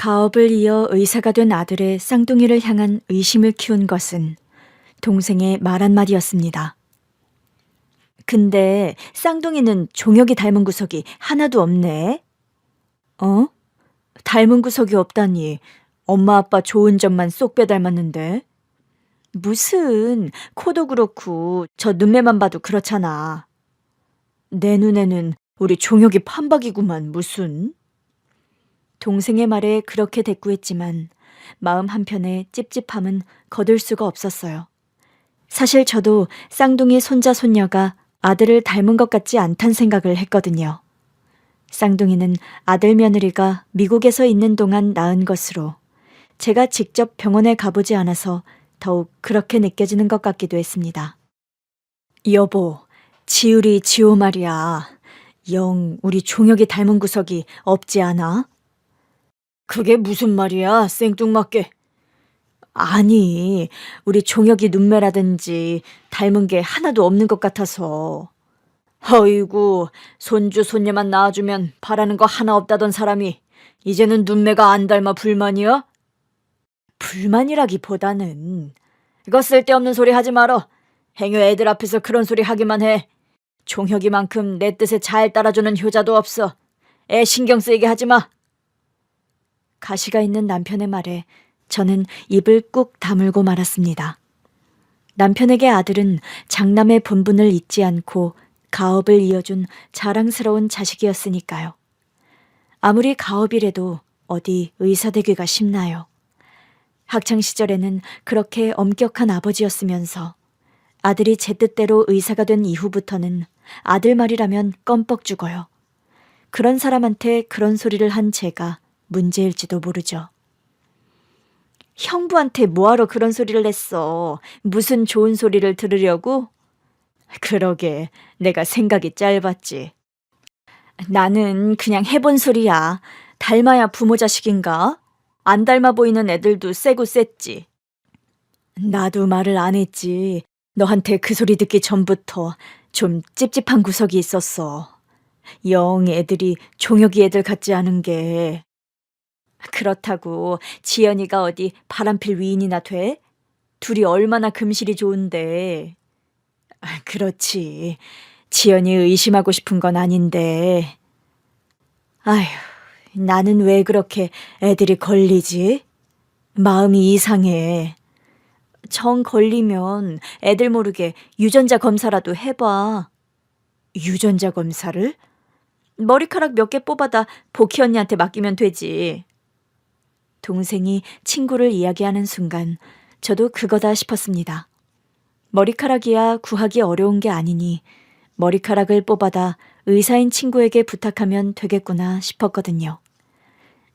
가업을 이어 의사가 된 아들의 쌍둥이를 향한 의심을 키운 것은 동생의 말 한마디였습니다. 근데 쌍둥이는 종혁이 닮은 구석이 하나도 없네. 어? 닮은 구석이 없다니. 엄마 아빠 좋은 점만 쏙 빼닮았는데. 무슨, 코도 그렇고 저 눈매만 봐도 그렇잖아. 내 눈에는 우리 종혁이 판박이구만 무슨. 동생의 말에 그렇게 대꾸했지만 마음 한편의 찝찝함은 거둘 수가 없었어요. 사실 저도 쌍둥이 손자 손녀가 아들을 닮은 것 같지 않단 생각을 했거든요. 쌍둥이는 아들 며느리가 미국에서 있는 동안 낳은 것으로 제가 직접 병원에 가보지 않아서 더욱 그렇게 느껴지는 것 같기도 했습니다. 여보, 지율이 지호 말이야. 영 우리 종혁이 닮은 구석이 없지 않아? 그게 무슨 말이야, 생뚱맞게. 아니, 우리 종혁이 눈매라든지 닮은 게 하나도 없는 것 같아서. 어이구, 손주 손녀만 낳아주면 바라는 거 하나 없다던 사람이 이제는 눈매가 안 닮아 불만이야? 불만이라기보다는 이거 쓸데없는 소리 하지 말어. 행여 애들 앞에서 그런 소리 하기만 해. 종혁이만큼 내 뜻에 잘 따라주는 효자도 없어. 애 신경 쓰이게 하지 마. 가시가 있는 남편의 말에 저는 입을 꾹 다물고 말았습니다. 남편에게 아들은 장남의 본분을 잊지 않고 가업을 이어준 자랑스러운 자식이었으니까요. 아무리 가업이라도 어디 의사 되기가 쉽나요? 학창시절에는 그렇게 엄격한 아버지였으면서 아들이 제 뜻대로 의사가 된 이후부터는 아들 말이라면 껌뻑 죽어요. 그런 사람한테 그런 소리를 한 제가 문제일지도 모르죠. 형부한테 뭐하러 그런 소리를 냈어? 무슨 좋은 소리를 들으려고? 그러게, 내가 생각이 짧았지. 나는 그냥 해본 소리야. 닮아야 부모 자식인가? 안 닮아 보이는 애들도 세고 셌지. 나도 말을 안 했지. 너한테 그 소리 듣기 전부터 좀 찝찝한 구석이 있었어. 영 애들이 종혁이 애들 같지 않은 게. 그렇다고 지연이가 어디 바람필 위인이나 돼? 둘이 얼마나 금실이 좋은데. 그렇지. 지연이 의심하고 싶은 건 아닌데. 아휴, 나는 왜 그렇게 애들이 걸리지? 마음이 이상해. 정 걸리면 애들 모르게 유전자 검사라도 해봐. 유전자 검사를? 머리카락 몇 개 뽑아다 복희 언니한테 맡기면 되지. 동생이 친구를 이야기하는 순간 저도 그거다 싶었습니다. 머리카락이야 구하기 어려운 게 아니니 머리카락을 뽑아다 의사인 친구에게 부탁하면 되겠구나 싶었거든요.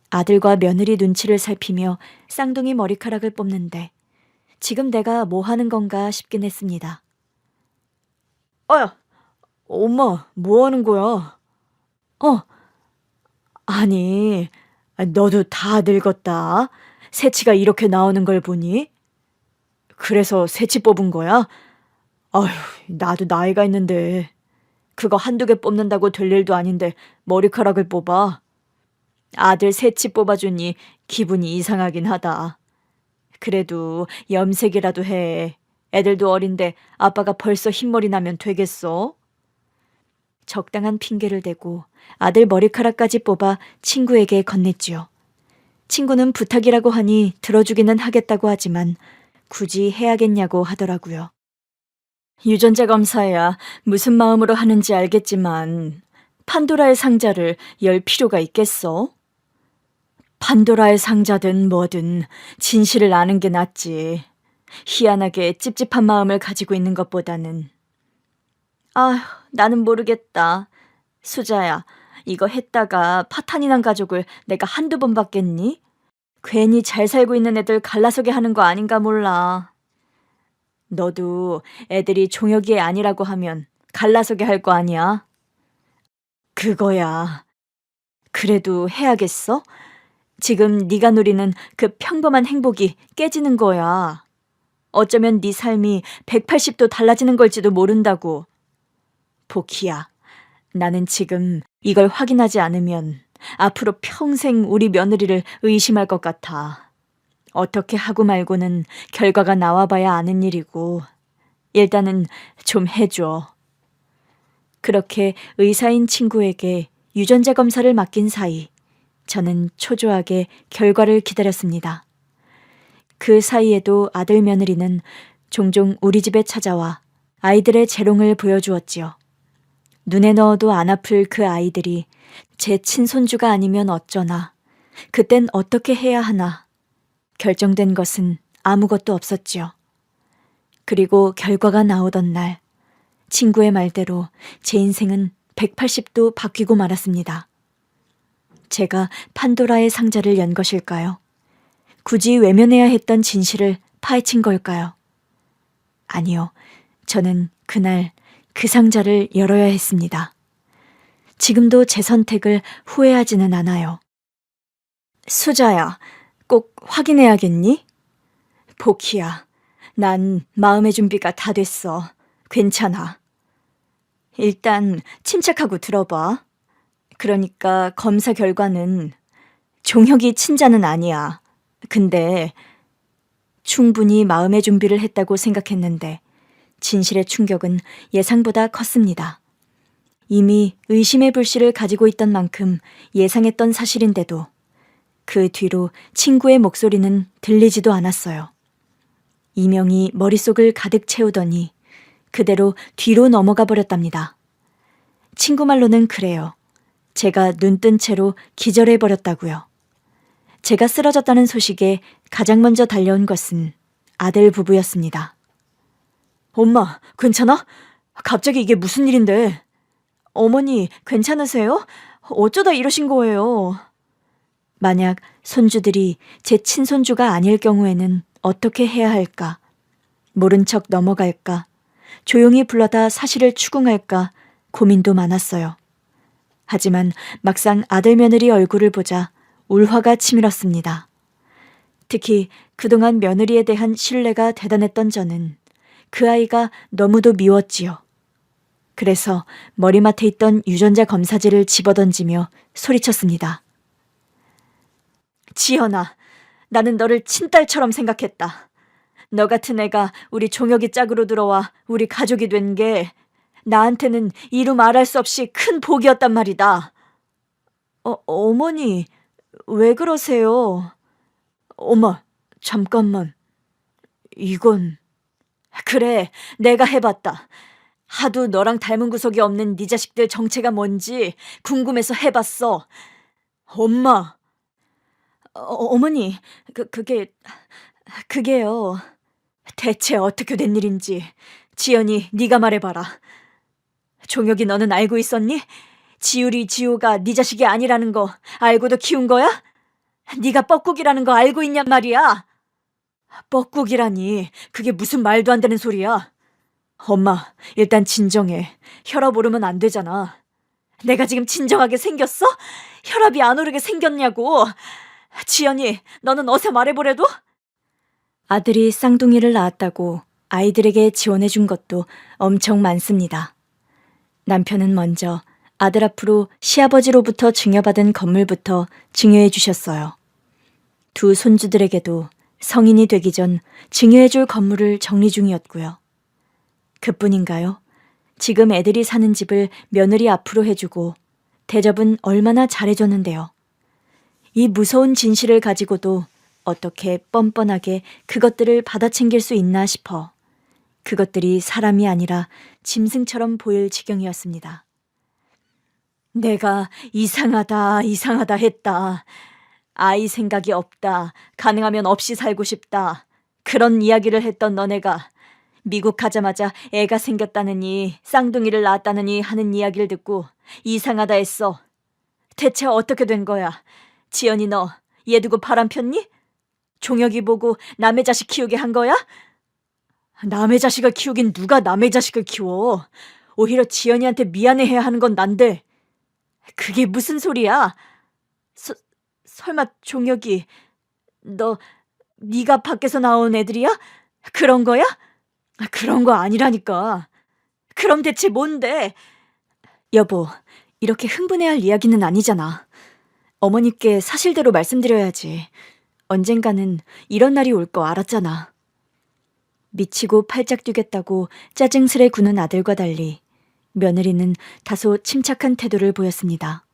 아들과 며느리 눈치를 살피며 쌍둥이 머리카락을 뽑는데 지금 내가 뭐 하는 건가 싶긴 했습니다. 엄마, 뭐 하는 거야? 아니, 너도 다 늙었다. 새치가 이렇게 나오는 걸 보니? 그래서 새치 뽑은 거야? 아휴, 나도 나이가 있는데. 그거 한두 개 뽑는다고 될 일도 아닌데 머리카락을 뽑아. 아들 새치 뽑아주니 기분이 이상하긴 하다. 그래도 염색이라도 해. 애들도 어린데 아빠가 벌써 흰머리 나면 되겠어? 적당한 핑계를 대고 아들 머리카락까지 뽑아 친구에게 건넸지요. 친구는 부탁이라고 하니 들어주기는 하겠다고 하지만 굳이 해야겠냐고 하더라고요. 유전자 검사야 무슨 마음으로 하는지 알겠지만 판도라의 상자를 열 필요가 있겠어? 판도라의 상자든 뭐든 진실을 아는 게 낫지. 희한하게 찝찝한 마음을 가지고 있는 것보다는. 아휴, 나는 모르겠다. 수자야, 이거 했다가 파탄이 난 가족을 내가 한두 번 봤겠니? 괜히 잘 살고 있는 애들 갈라서게 하는 거 아닌가 몰라. 너도 애들이 종혁이 애 아니라고 하면 갈라서게 할 거 아니야? 그거야. 그래도 해야겠어? 지금 네가 누리는 그 평범한 행복이 깨지는 거야. 어쩌면 네 삶이 180도 달라지는 걸지도 모른다고. 복희야, 나는 지금 이걸 확인하지 않으면 앞으로 평생 우리 며느리를 의심할 것 같아. 어떻게 하고 말고는 결과가 나와봐야 아는 일이고 일단은 좀 해줘. 그렇게 의사인 친구에게 유전자 검사를 맡긴 사이 저는 초조하게 결과를 기다렸습니다. 그 사이에도 아들 며느리는 종종 우리 집에 찾아와 아이들의 재롱을 보여주었지요. 눈에 넣어도 안 아플 그 아이들이 제 친손주가 아니면 어쩌나, 그땐 어떻게 해야 하나, 결정된 것은 아무것도 없었지요. 그리고 결과가 나오던 날, 친구의 말대로 제 인생은 180도 바뀌고 말았습니다. 제가 판도라의 상자를 연 것일까요? 굳이 외면해야 했던 진실을 파헤친 걸까요? 아니요. 저는 그날 그 상자를 열어야 했습니다. 지금도 제 선택을 후회하지는 않아요. 수자야, 꼭 확인해야겠니? 복희야, 난 마음의 준비가 다 됐어. 괜찮아. 일단 침착하고 들어봐. 그러니까 검사 결과는 종혁이 친자는 아니야. 근데 충분히 마음의 준비를 했다고 생각했는데 진실의 충격은 예상보다 컸습니다. 이미 의심의 불씨를 가지고 있던 만큼 예상했던 사실인데도 그 뒤로 친구의 목소리는 들리지도 않았어요. 이명이 머릿속을 가득 채우더니 그대로 뒤로 넘어가 버렸답니다. 친구 말로는 그래요. 제가 눈뜬 채로 기절해버렸다고요. 제가 쓰러졌다는 소식에 가장 먼저 달려온 것은 아들 부부였습니다. 엄마, 괜찮아? 갑자기 이게 무슨 일인데? 어머니, 괜찮으세요? 어쩌다 이러신 거예요? 만약 손주들이 제 친손주가 아닐 경우에는 어떻게 해야 할까? 모른 척 넘어갈까? 조용히 불러다 사실을 추궁할까? 고민도 많았어요. 하지만 막상 아들 며느리 얼굴을 보자 울화가 치밀었습니다. 특히 그동안 며느리에 대한 신뢰가 대단했던 저는 그 아이가 너무도 미웠지요. 그래서 머리맡에 있던 유전자 검사지를 집어던지며 소리쳤습니다. 지연아, 나는 너를 친딸처럼 생각했다. 너 같은 애가 우리 종혁이 짝으로 들어와 우리 가족이 된 게 나한테는 이루 말할 수 없이 큰 복이었단 말이다. 어머니, 왜 그러세요? 엄마, 잠깐만. 이건... 그래, 내가 해봤다. 하도 너랑 닮은 구석이 없는 네 자식들 정체가 뭔지 궁금해서 해봤어. 엄마. 어머니, 그게요. 대체 어떻게 된 일인지 지연이 네가 말해봐라. 종혁이 너는 알고 있었니? 지율이 지호가 네 자식이 아니라는 거 알고도 키운 거야? 네가 뻐꾸기라는 거 알고 있냔 말이야. 뻐꾸기라니 그게 무슨 말도 안 되는 소리야. 엄마, 일단 진정해. 혈압 오르면 안 되잖아. 내가 지금 진정하게 생겼어? 혈압이 안 오르게 생겼냐고. 지연이, 너는 어서 말해보래도? 아들이 쌍둥이를 낳았다고 아이들에게 지원해준 것도 엄청 많습니다. 남편은 먼저 아들 앞으로 시아버지로부터 증여받은 건물부터 증여해 주셨어요. 두 손주들에게도 성인이 되기 전 증여해줄 건물을 정리 중이었고요. 그뿐인가요? 지금 애들이 사는 집을 며느리 앞으로 해주고 대접은 얼마나 잘해줬는데요. 이 무서운 진실을 가지고도 어떻게 뻔뻔하게 그것들을 받아챙길 수 있나 싶어 그것들이 사람이 아니라 짐승처럼 보일 지경이었습니다. 내가 이상하다 했다. 아이 생각이 없다. 가능하면 없이 살고 싶다. 그런 이야기를 했던 너네가 미국 가자마자 애가 생겼다느니 쌍둥이를 낳았다느니 하는 이야기를 듣고 이상하다 했어. 대체 어떻게 된 거야? 지연이 너 얘 두고 바람 폈니? 종혁이 보고 남의 자식 키우게 한 거야? 남의 자식을 키우긴 누가 남의 자식을 키워. 오히려 지연이한테 미안해해야 하는 건 난데. 그게 무슨 소리야? 설마 종혁이 네가 밖에서 나온 애들이야? 그런 거야? 그런 거 아니라니까. 그럼 대체 뭔데? 여보, 이렇게 흥분해야 할 이야기는 아니잖아. 어머니께 사실대로 말씀드려야지. 언젠가는 이런 날이 올 거 알았잖아. 미치고 팔짝 뛰겠다고 짜증스레 구는 아들과 달리 며느리는 다소 침착한 태도를 보였습니다.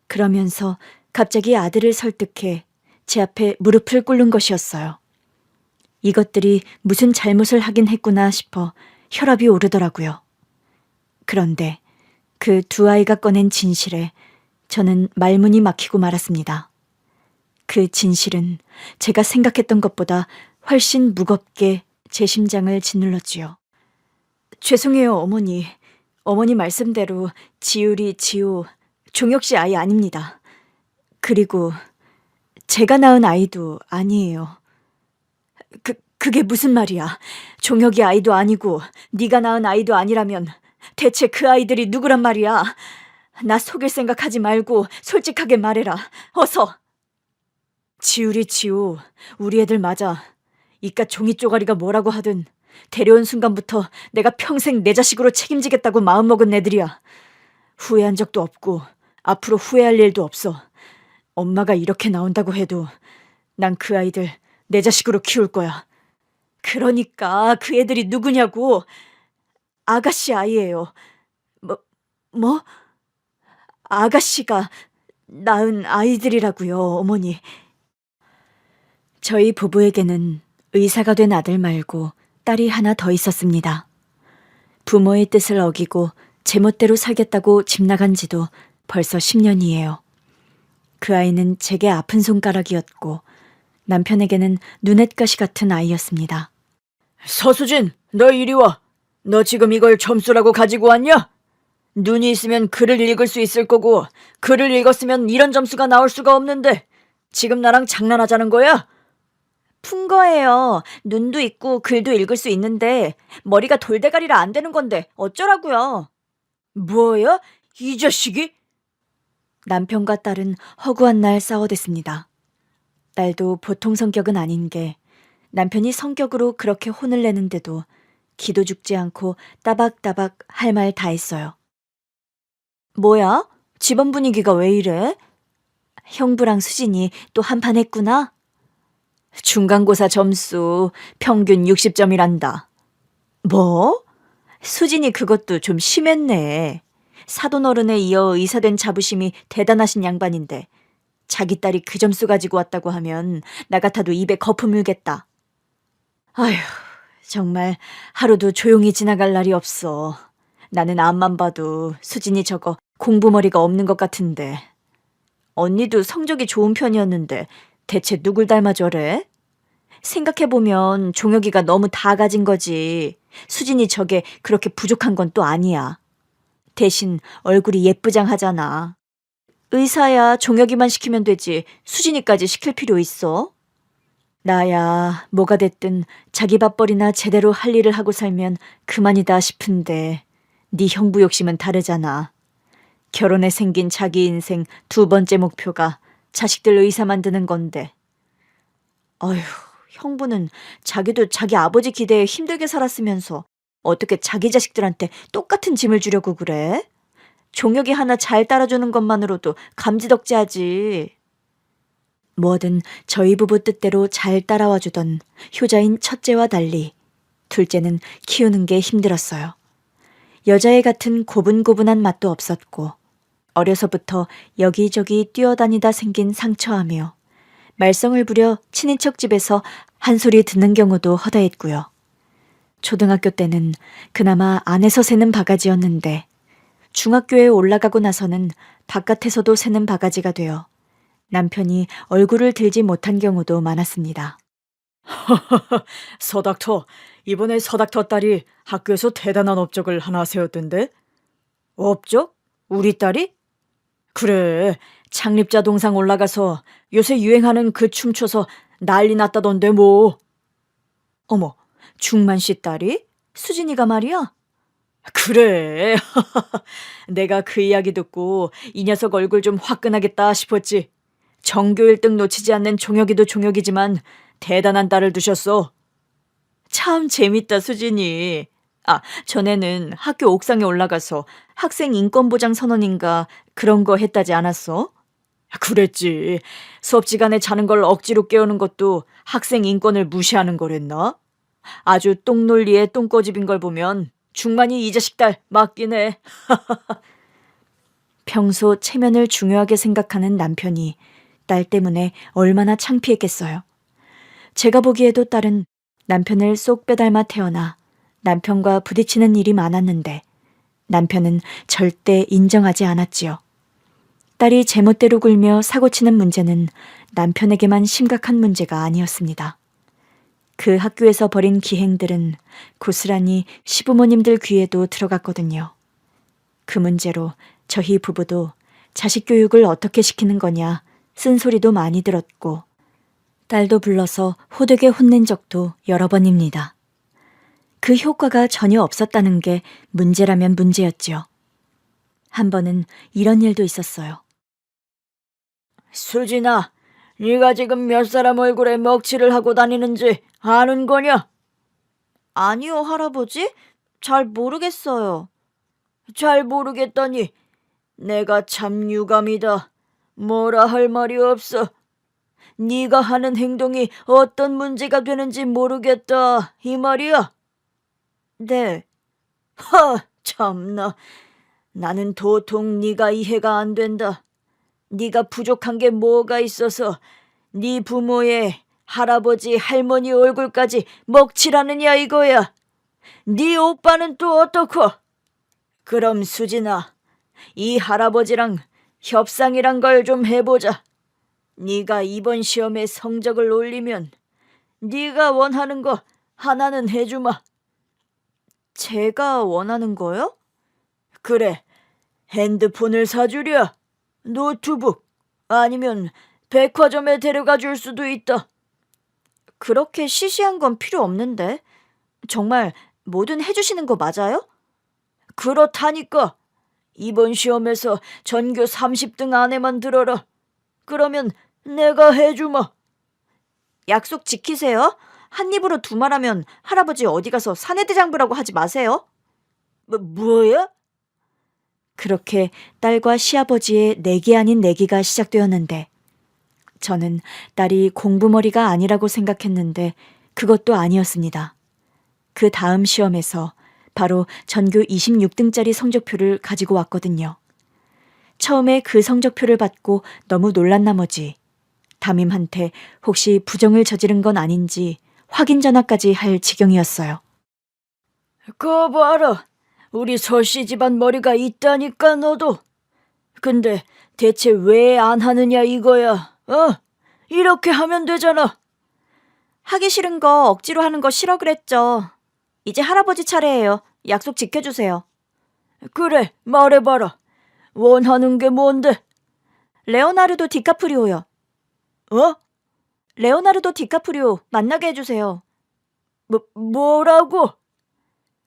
그러면서 갑자기 아들을 설득해 제 앞에 무릎을 꿇는 것이었어요. 이것들이 무슨 잘못을 하긴 했구나 싶어 혈압이 오르더라고요. 그런데 그 두 아이가 꺼낸 진실에 저는 말문이 막히고 말았습니다. 그 진실은 제가 생각했던 것보다 훨씬 무겁게 제 심장을 짓눌렀지요. 죄송해요, 어머니. 어머니 말씀대로 지율이 지호, 종혁 씨 아이 아닙니다. 그리고 제가 낳은 아이도 아니에요. 그게 무슨 말이야? 종혁이 아이도 아니고 네가 낳은 아이도 아니라면 대체 그 아이들이 누구란 말이야? 나 속일 생각하지 말고 솔직하게 말해라. 어서! 지율이 지호, 우리 애들 맞아. 이깟 종이 쪼가리가 뭐라고 하든 데려온 순간부터 내가 평생 내 자식으로 책임지겠다고 마음먹은 애들이야. 후회한 적도 없고 앞으로 후회할 일도 없어. 엄마가 이렇게 나온다고 해도 난 그 아이들 내 자식으로 키울 거야. 그러니까 그 애들이 누구냐고. 아가씨 아이예요. 뭐? 아가씨가 낳은 아이들이라고요, 어머니. 저희 부부에게는 의사가 된 아들 말고 딸이 하나 더 있었습니다. 부모의 뜻을 어기고 제멋대로 살겠다고 집 나간 지도 벌써 10년이에요. 그 아이는 제게 아픈 손가락이었고 남편에게는 눈엣가시 같은 아이였습니다. 서수진, 너 이리 와. 너 지금 이걸 점수라고 가지고 왔냐? 눈이 있으면 글을 읽을 수 있을 거고 글을 읽었으면 이런 점수가 나올 수가 없는데 지금 나랑 장난하자는 거야? 푼 거예요. 눈도 있고 글도 읽을 수 있는데 머리가 돌대가리라 안 되는 건데 어쩌라고요? 뭐야? 이 자식이? 남편과 딸은 허구한 날 싸워댔습니다. 딸도 보통 성격은 아닌 게 남편이 성격으로 그렇게 혼을 내는데도 기도 죽지 않고 따박따박 할 말 다 했어요. 뭐야? 집안 분위기가 왜 이래? 형부랑 수진이 또 한판 했구나? 중간고사 점수 평균 60점이란다. 뭐? 수진이 그것도 좀 심했네. 사돈어른에 이어 의사된 자부심이 대단하신 양반인데 자기 딸이 그 점수 가지고 왔다고 하면 나 같아도 입에 거품 물겠다. 아휴, 정말 하루도 조용히 지나갈 날이 없어. 나는 앞만 봐도 수진이 저거 공부머리가 없는 것 같은데. 언니도 성적이 좋은 편이었는데 대체 누굴 닮아 저래? 생각해보면 종혁이가 너무 다 가진 거지. 수진이 저게 그렇게 부족한 건 또 아니야. 대신 얼굴이 예쁘장하잖아. 의사야 종혁이만 시키면 되지 수진이까지 시킬 필요 있어? 나야 뭐가 됐든 자기 밥벌이나 제대로 할 일을 하고 살면 그만이다 싶은데 네 형부 욕심은 다르잖아. 결혼에 생긴 자기 인생 두 번째 목표가 자식들 의사 만드는 건데. 어휴, 형부는 자기도 자기 아버지 기대에 힘들게 살았으면서 어떻게 자기 자식들한테 똑같은 짐을 주려고 그래? 종혁이 하나 잘 따라주는 것만으로도 감지덕지하지. 뭐든 저희 부부 뜻대로 잘 따라와 주던 효자인 첫째와 달리 둘째는 키우는 게 힘들었어요. 여자애 같은 고분고분한 맛도 없었고 어려서부터 여기저기 뛰어다니다 생긴 상처하며 말썽을 부려 친인척 집에서 한 소리 듣는 경우도 허다했고요. 초등학교 때는 그나마 안에서 새는 바가지였는데 중학교에 올라가고 나서는 바깥에서도 새는 바가지가 되어 남편이 얼굴을 들지 못한 경우도 많았습니다. 서닥터, 이번에 서닥터 딸이 학교에서 대단한 업적을 하나 세웠던데? 업적? 우리 딸이? 그래, 창립자 동상 올라가서 요새 유행하는 그 춤 춰서 난리 났다던데 뭐. 어머, 중만 씨 딸이? 수진이가 말이야? 그래. 내가 그 이야기 듣고 이 녀석 얼굴 좀 화끈하겠다 싶었지. 전교 1등 놓치지 않는 종혁이도 종혁이지만 대단한 딸을 두셨어. 참 재밌다, 수진이. 아, 전에는 학교 옥상에 올라가서 학생 인권보장 선언인가 그런 거 했다지 않았어? 그랬지. 수업 시간에 자는 걸 억지로 깨우는 것도 학생 인권을 무시하는 거랬나? 아주 똥논리에 똥꼬집인 걸 보면 중만이 이 자식 딸 맞긴 해. 평소 체면을 중요하게 생각하는 남편이 딸 때문에 얼마나 창피했겠어요. 제가 보기에도 딸은 남편을 쏙 빼닮아 태어나 남편과 부딪히는 일이 많았는데 남편은 절대 인정하지 않았지요. 딸이 제멋대로 굴며 사고치는 문제는 남편에게만 심각한 문제가 아니었습니다. 그 학교에서 벌인 기행들은 고스란히 시부모님들 귀에도 들어갔거든요. 그 문제로 저희 부부도 자식 교육을 어떻게 시키는 거냐 쓴소리도 많이 들었고 딸도 불러서 호되게 혼낸 적도 여러 번입니다. 그 효과가 전혀 없었다는 게 문제라면 문제였지요. 한 번은 이런 일도 있었어요. 수진아, 네가 지금 몇 사람 얼굴에 먹칠을 하고 다니는지 아는 거냐? 아니요, 할아버지. 잘 모르겠어요. 잘 모르겠다니. 내가 참 유감이다. 뭐라 할 말이 없어. 네가 하는 행동이 어떤 문제가 되는지 모르겠다, 이 말이야? 네. 참나. 나는 도통 네가 이해가 안 된다. 네가 부족한 게 뭐가 있어서 네 부모의 할아버지, 할머니 얼굴까지 먹칠하느냐 이거야. 네 오빠는 또 어떻고? 그럼 수진아, 이 할아버지랑 협상이란 걸 좀 해보자. 네가 이번 시험에 성적을 올리면 네가 원하는 거 하나는 해주마. 제가 원하는 거요? 그래, 핸드폰을 사주랴. 노트북 아니면 백화점에 데려가 줄 수도 있다. 그렇게 시시한 건 필요 없는데. 정말 뭐든 해주시는 거 맞아요? 그렇다니까. 이번 시험에서 전교 30등 안에만 들어라. 그러면 내가 해주마. 약속 지키세요. 한 입으로 두 말하면 할아버지 어디 가서 사내대장부라고 하지 마세요. 뭐야? 그렇게 딸과 시아버지의 내기 아닌 내기가 시작되었는데 저는 딸이 공부머리가 아니라고 생각했는데 그것도 아니었습니다. 그 다음 시험에서 바로 전교 26등짜리 성적표를 가지고 왔거든요. 처음에 그 성적표를 받고 너무 놀란 나머지 담임한테 혹시 부정을 저지른 건 아닌지 확인 전화까지 할 지경이었어요. 그거 봐라. 우리 설씨 집안 머리가 있다니까 너도. 근데 대체 왜 안 하느냐 이거야. 이렇게 하면 되잖아. 하기 싫은 거 억지로 하는 거 싫어 그랬죠. 이제 할아버지 차례예요. 약속 지켜주세요. 그래, 말해봐라. 원하는 게 뭔데? 레오나르도 디카프리오요. 레오나르도 디카프리오 만나게 해주세요. 뭐라고?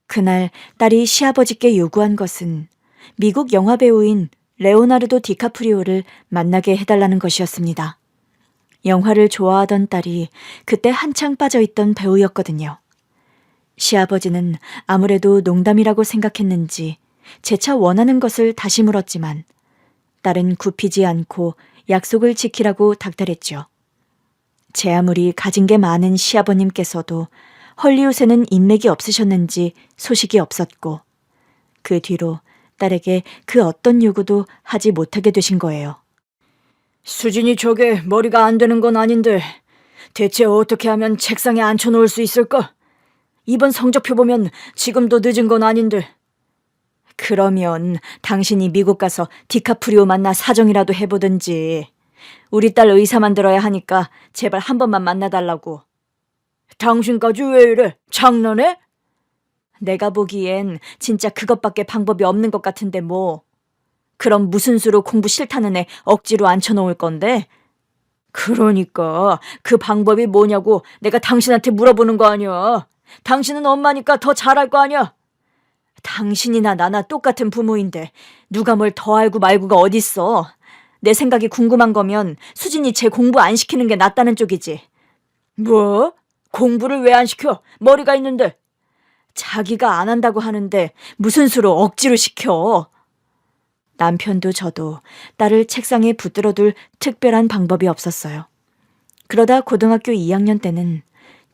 그날 딸이 시아버지께 요구한 것은 미국 영화배우인 레오나르도 디카프리오를 만나게 해달라는 것이었습니다. 영화를 좋아하던 딸이 그때 한창 빠져있던 배우였거든요. 시아버지는 아무래도 농담이라고 생각했는지 재차 원하는 것을 다시 물었지만 딸은 굽히지 않고 약속을 지키라고 닥달했죠. 제 아무리 가진 게 많은 시아버님께서도 헐리우드에는 인맥이 없으셨는지 소식이 없었고 그 뒤로 딸에게 그 어떤 요구도 하지 못하게 되신 거예요. 수진이 저게 머리가 안 되는 건 아닌데 대체 어떻게 하면 책상에 앉혀놓을 수 있을까? 이번 성적표 보면 지금도 늦은 건 아닌데. 그러면 당신이 미국 가서 디카프리오 만나 사정이라도 해보든지. 우리 딸 의사 만들어야 하니까 제발 한 번만 만나달라고. 당신까지 왜 이래? 장난해? 내가 보기엔 진짜 그것밖에 방법이 없는 것 같은데 뭐. 그럼 무슨 수로 공부 싫다는 애 억지로 앉혀놓을 건데? 그러니까 그 방법이 뭐냐고 내가 당신한테 물어보는 거 아니야. 당신은 엄마니까 더 잘할 거 아니야. 당신이나 나나 똑같은 부모인데 누가 뭘 더 알고 말고가 어딨어. 내 생각이 궁금한 거면 수진이 쟤 공부 안 시키는 게 낫다는 쪽이지. 뭐? 공부를 왜 안 시켜? 머리가 있는데. 자기가 안 한다고 하는데 무슨 수로 억지로 시켜. 남편도 저도 딸을 책상에 붙들어둘 특별한 방법이 없었어요. 그러다 고등학교 2학년 때는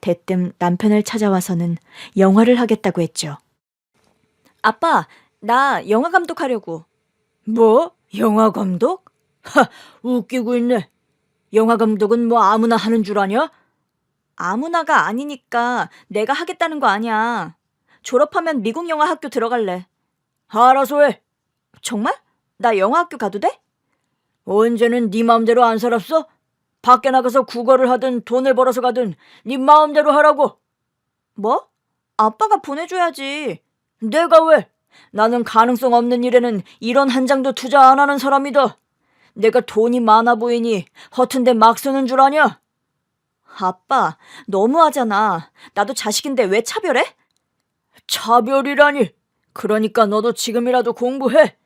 대뜸 남편을 찾아와서는 영화를 하겠다고 했죠. 아빠, 나 영화 감독하려고. 뭐? 영화 감독? 웃기고 있네. 영화 감독은 뭐 아무나 하는 줄 아냐? 아무나가 아니니까 내가 하겠다는 거 아니야. 졸업하면 미국 영화 학교 들어갈래. 알아서 해. 정말? 나 영화 학교 가도 돼? 언제는 네 마음대로 안 살았어? 밖에 나가서 국어를 하든 돈을 벌어서 가든 네 마음대로 하라고. 뭐? 아빠가 보내줘야지. 내가 왜? 나는 가능성 없는 일에는 1원 한 장도 투자 안 하는 사람이다. 내가 돈이 많아 보이니 허튼 데 막 쓰는 줄 아냐? 아빠, 너무하잖아. 나도 자식인데 왜 차별해? 차별이라니. 그러니까 너도 지금이라도 공부해.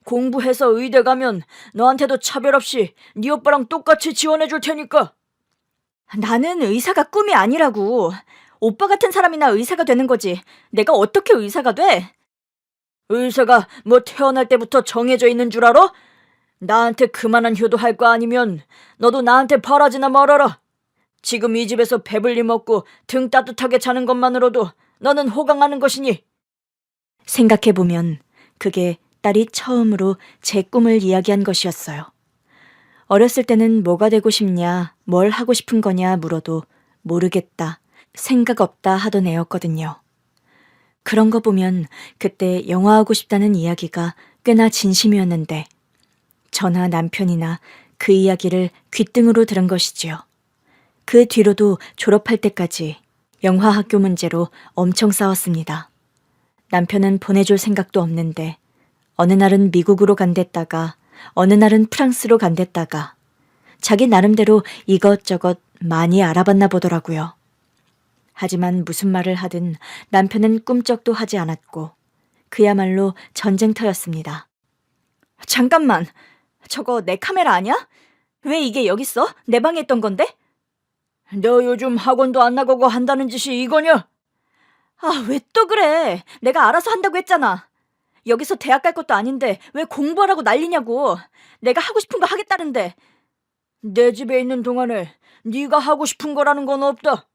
공부해서 의대 가면 너한테도 차별 없이 네 오빠랑 똑같이 지원해 줄 테니까. 나는 의사가 꿈이 아니라고. 오빠 같은 사람이나 의사가 되는 거지. 내가 어떻게 의사가 돼? 의사가 뭐 태어날 때부터 정해져 있는 줄 알아? 나한테 그만한 효도할 거 아니면 너도 나한테 바라지나 말아라. 지금 이 집에서 배불리 먹고 등 따뜻하게 자는 것만으로도 너는 호강하는 것이니. 생각해보면 그게 딸이 처음으로 제 꿈을 이야기한 것이었어요. 어렸을 때는 뭐가 되고 싶냐, 뭘 하고 싶은 거냐 물어도 모르겠다, 생각 없다 하던 애였거든요. 그런 거 보면 그때 영화하고 싶다는 이야기가 꽤나 진심이었는데 저나 남편이나 그 이야기를 귓등으로 들은 것이지요. 그 뒤로도 졸업할 때까지 영화학교 문제로 엄청 싸웠습니다. 남편은 보내줄 생각도 없는데 어느 날은 미국으로 간댔다가 어느 날은 프랑스로 간댔다가 자기 나름대로 이것저것 많이 알아봤나 보더라고요. 하지만 무슨 말을 하든 남편은 꿈쩍도 하지 않았고 그야말로 전쟁터였습니다. 잠깐만, 저거 내 카메라 아니야? 왜 이게 여기 있어? 내 방에 있던 건데? 너 요즘 학원도 안 나가고 한다는 짓이 이거냐? 아, 왜 또 그래? 내가 알아서 한다고 했잖아. 여기서 대학 갈 것도 아닌데 왜 공부하라고 난리냐고. 내가 하고 싶은 거 하겠다는데. 내 집에 있는 동안에 네가 하고 싶은 거라는 건 없다.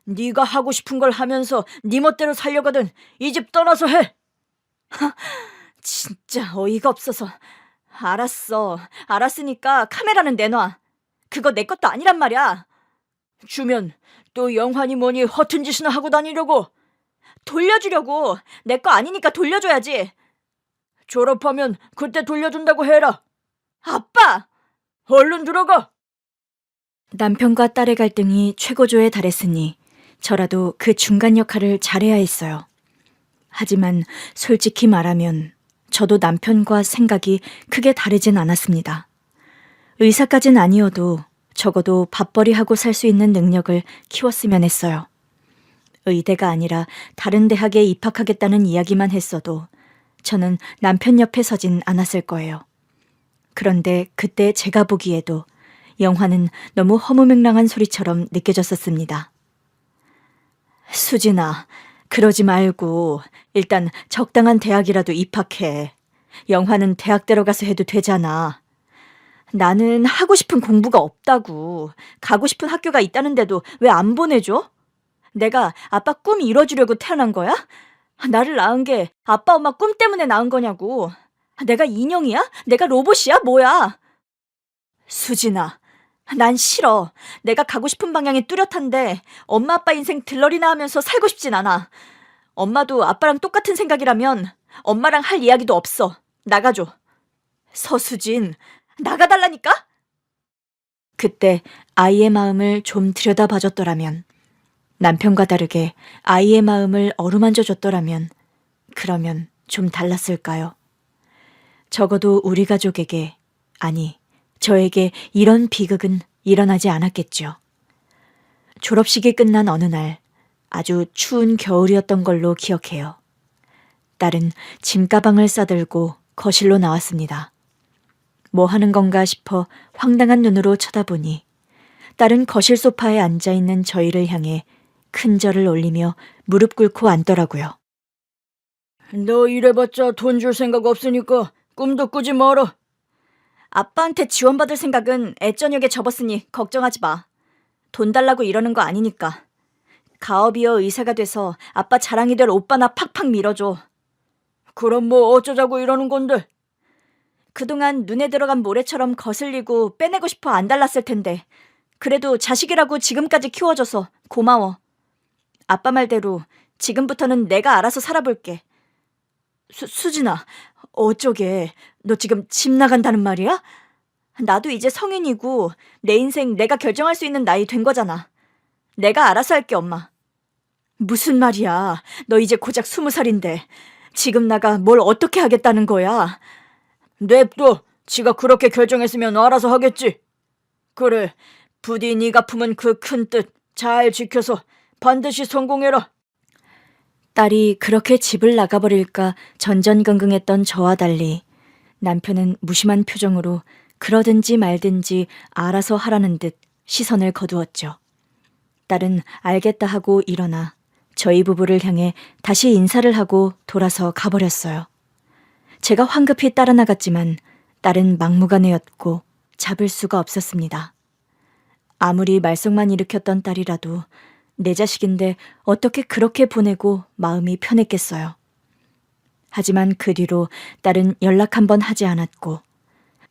네가 하고 싶은 걸 하면서 네 멋대로 살려거든 이 집 떠나서 해. 진짜 어이가 없어서. 알았어. 알았으니까 카메라는 내놔. 그거 내 것도 아니란 말이야. 주면 또 영환이 뭐니 허튼 짓이나 하고 다니려고. 돌려주려고. 내 거 아니니까 돌려줘야지. 졸업하면 그때 돌려준다고 해라. 아빠! 얼른 들어가. 남편과 딸의 갈등이 최고조에 달했으니 저라도 그 중간 역할을 잘해야 했어요. 하지만 솔직히 말하면 저도 남편과 생각이 크게 다르진 않았습니다. 의사까진 아니어도 적어도 밥벌이하고 살 수 있는 능력을 키웠으면 했어요. 의대가 아니라 다른 대학에 입학하겠다는 이야기만 했어도 저는 남편 옆에 서진 않았을 거예요. 그런데 그때 제가 보기에도 영화는 너무 허무맹랑한 소리처럼 느껴졌었습니다. 수진아, 그러지 말고 일단 적당한 대학이라도 입학해. 영화는 대학 들어가서 해도 되잖아. 나는 하고 싶은 공부가 없다고. 가고 싶은 학교가 있다는데도 왜 안 보내줘? 내가 아빠 꿈 이뤄주려고 태어난 거야? 나를 낳은 게 아빠 엄마 꿈 때문에 낳은 거냐고. 내가 인형이야? 내가 로봇이야? 뭐야? 수진아, 난 싫어. 내가 가고 싶은 방향이 뚜렷한데 엄마 아빠 인생 들러리나 하면서 살고 싶진 않아. 엄마도 아빠랑 똑같은 생각이라면 엄마랑 할 이야기도 없어. 나가줘. 서수진, 나가달라니까? 그때 아이의 마음을 좀 들여다봐줬더라면, 남편과 다르게 아이의 마음을 어루만져줬더라면 그러면 좀 달랐을까요? 적어도 우리 가족에게, 아니 저에게 이런 비극은 일어나지 않았겠죠. 졸업식이 끝난 어느 날 아주 추운 겨울이었던 걸로 기억해요. 딸은 짐가방을 싸들고 거실로 나왔습니다. 뭐 하는 건가 싶어 황당한 눈으로 쳐다보니 딸은 거실 소파에 앉아있는 저희를 향해 큰 절을 올리며 무릎 꿇고 앉더라고요. 너 이래봤자 돈 줄 생각 없으니까 꿈도 꾸지 마라. 아빠한테 지원받을 생각은 애저녁에 접었으니 걱정하지 마. 돈 달라고 이러는 거 아니니까. 가업이어 의사가 돼서 아빠 자랑이 될 오빠나 팍팍 밀어줘. 그럼 뭐 어쩌자고 이러는 건데? 그동안 눈에 들어간 모래처럼 거슬리고 빼내고 싶어 안 달랐을 텐데 그래도 자식이라고 지금까지 키워줘서 고마워. 아빠 말대로 지금부터는 내가 알아서 살아볼게. 수진아, 어쩌게. 너 지금 집 나간다는 말이야? 나도 이제 성인이고 내 인생 내가 결정할 수 있는 나이 된 거잖아. 내가 알아서 할게, 엄마. 무슨 말이야. 너 이제 고작 20살인데 지금 나가 뭘 어떻게 하겠다는 거야? 냅둬. 지가 그렇게 결정했으면 알아서 하겠지. 그래, 부디 네가 품은 그 큰 뜻 잘 지켜서 반드시 성공해라. 딸이 그렇게 집을 나가버릴까 전전긍긍했던 저와 달리 남편은 무심한 표정으로 그러든지 말든지 알아서 하라는 듯 시선을 거두었죠. 딸은 알겠다 하고 일어나 저희 부부를 향해 다시 인사를 하고 돌아서 가버렸어요. 제가 황급히 따라 나갔지만 딸은 막무가내였고 잡을 수가 없었습니다. 아무리 말썽만 일으켰던 딸이라도 내 자식인데 어떻게 그렇게 보내고 마음이 편했겠어요. 하지만 그 뒤로 딸은 연락 한 번 하지 않았고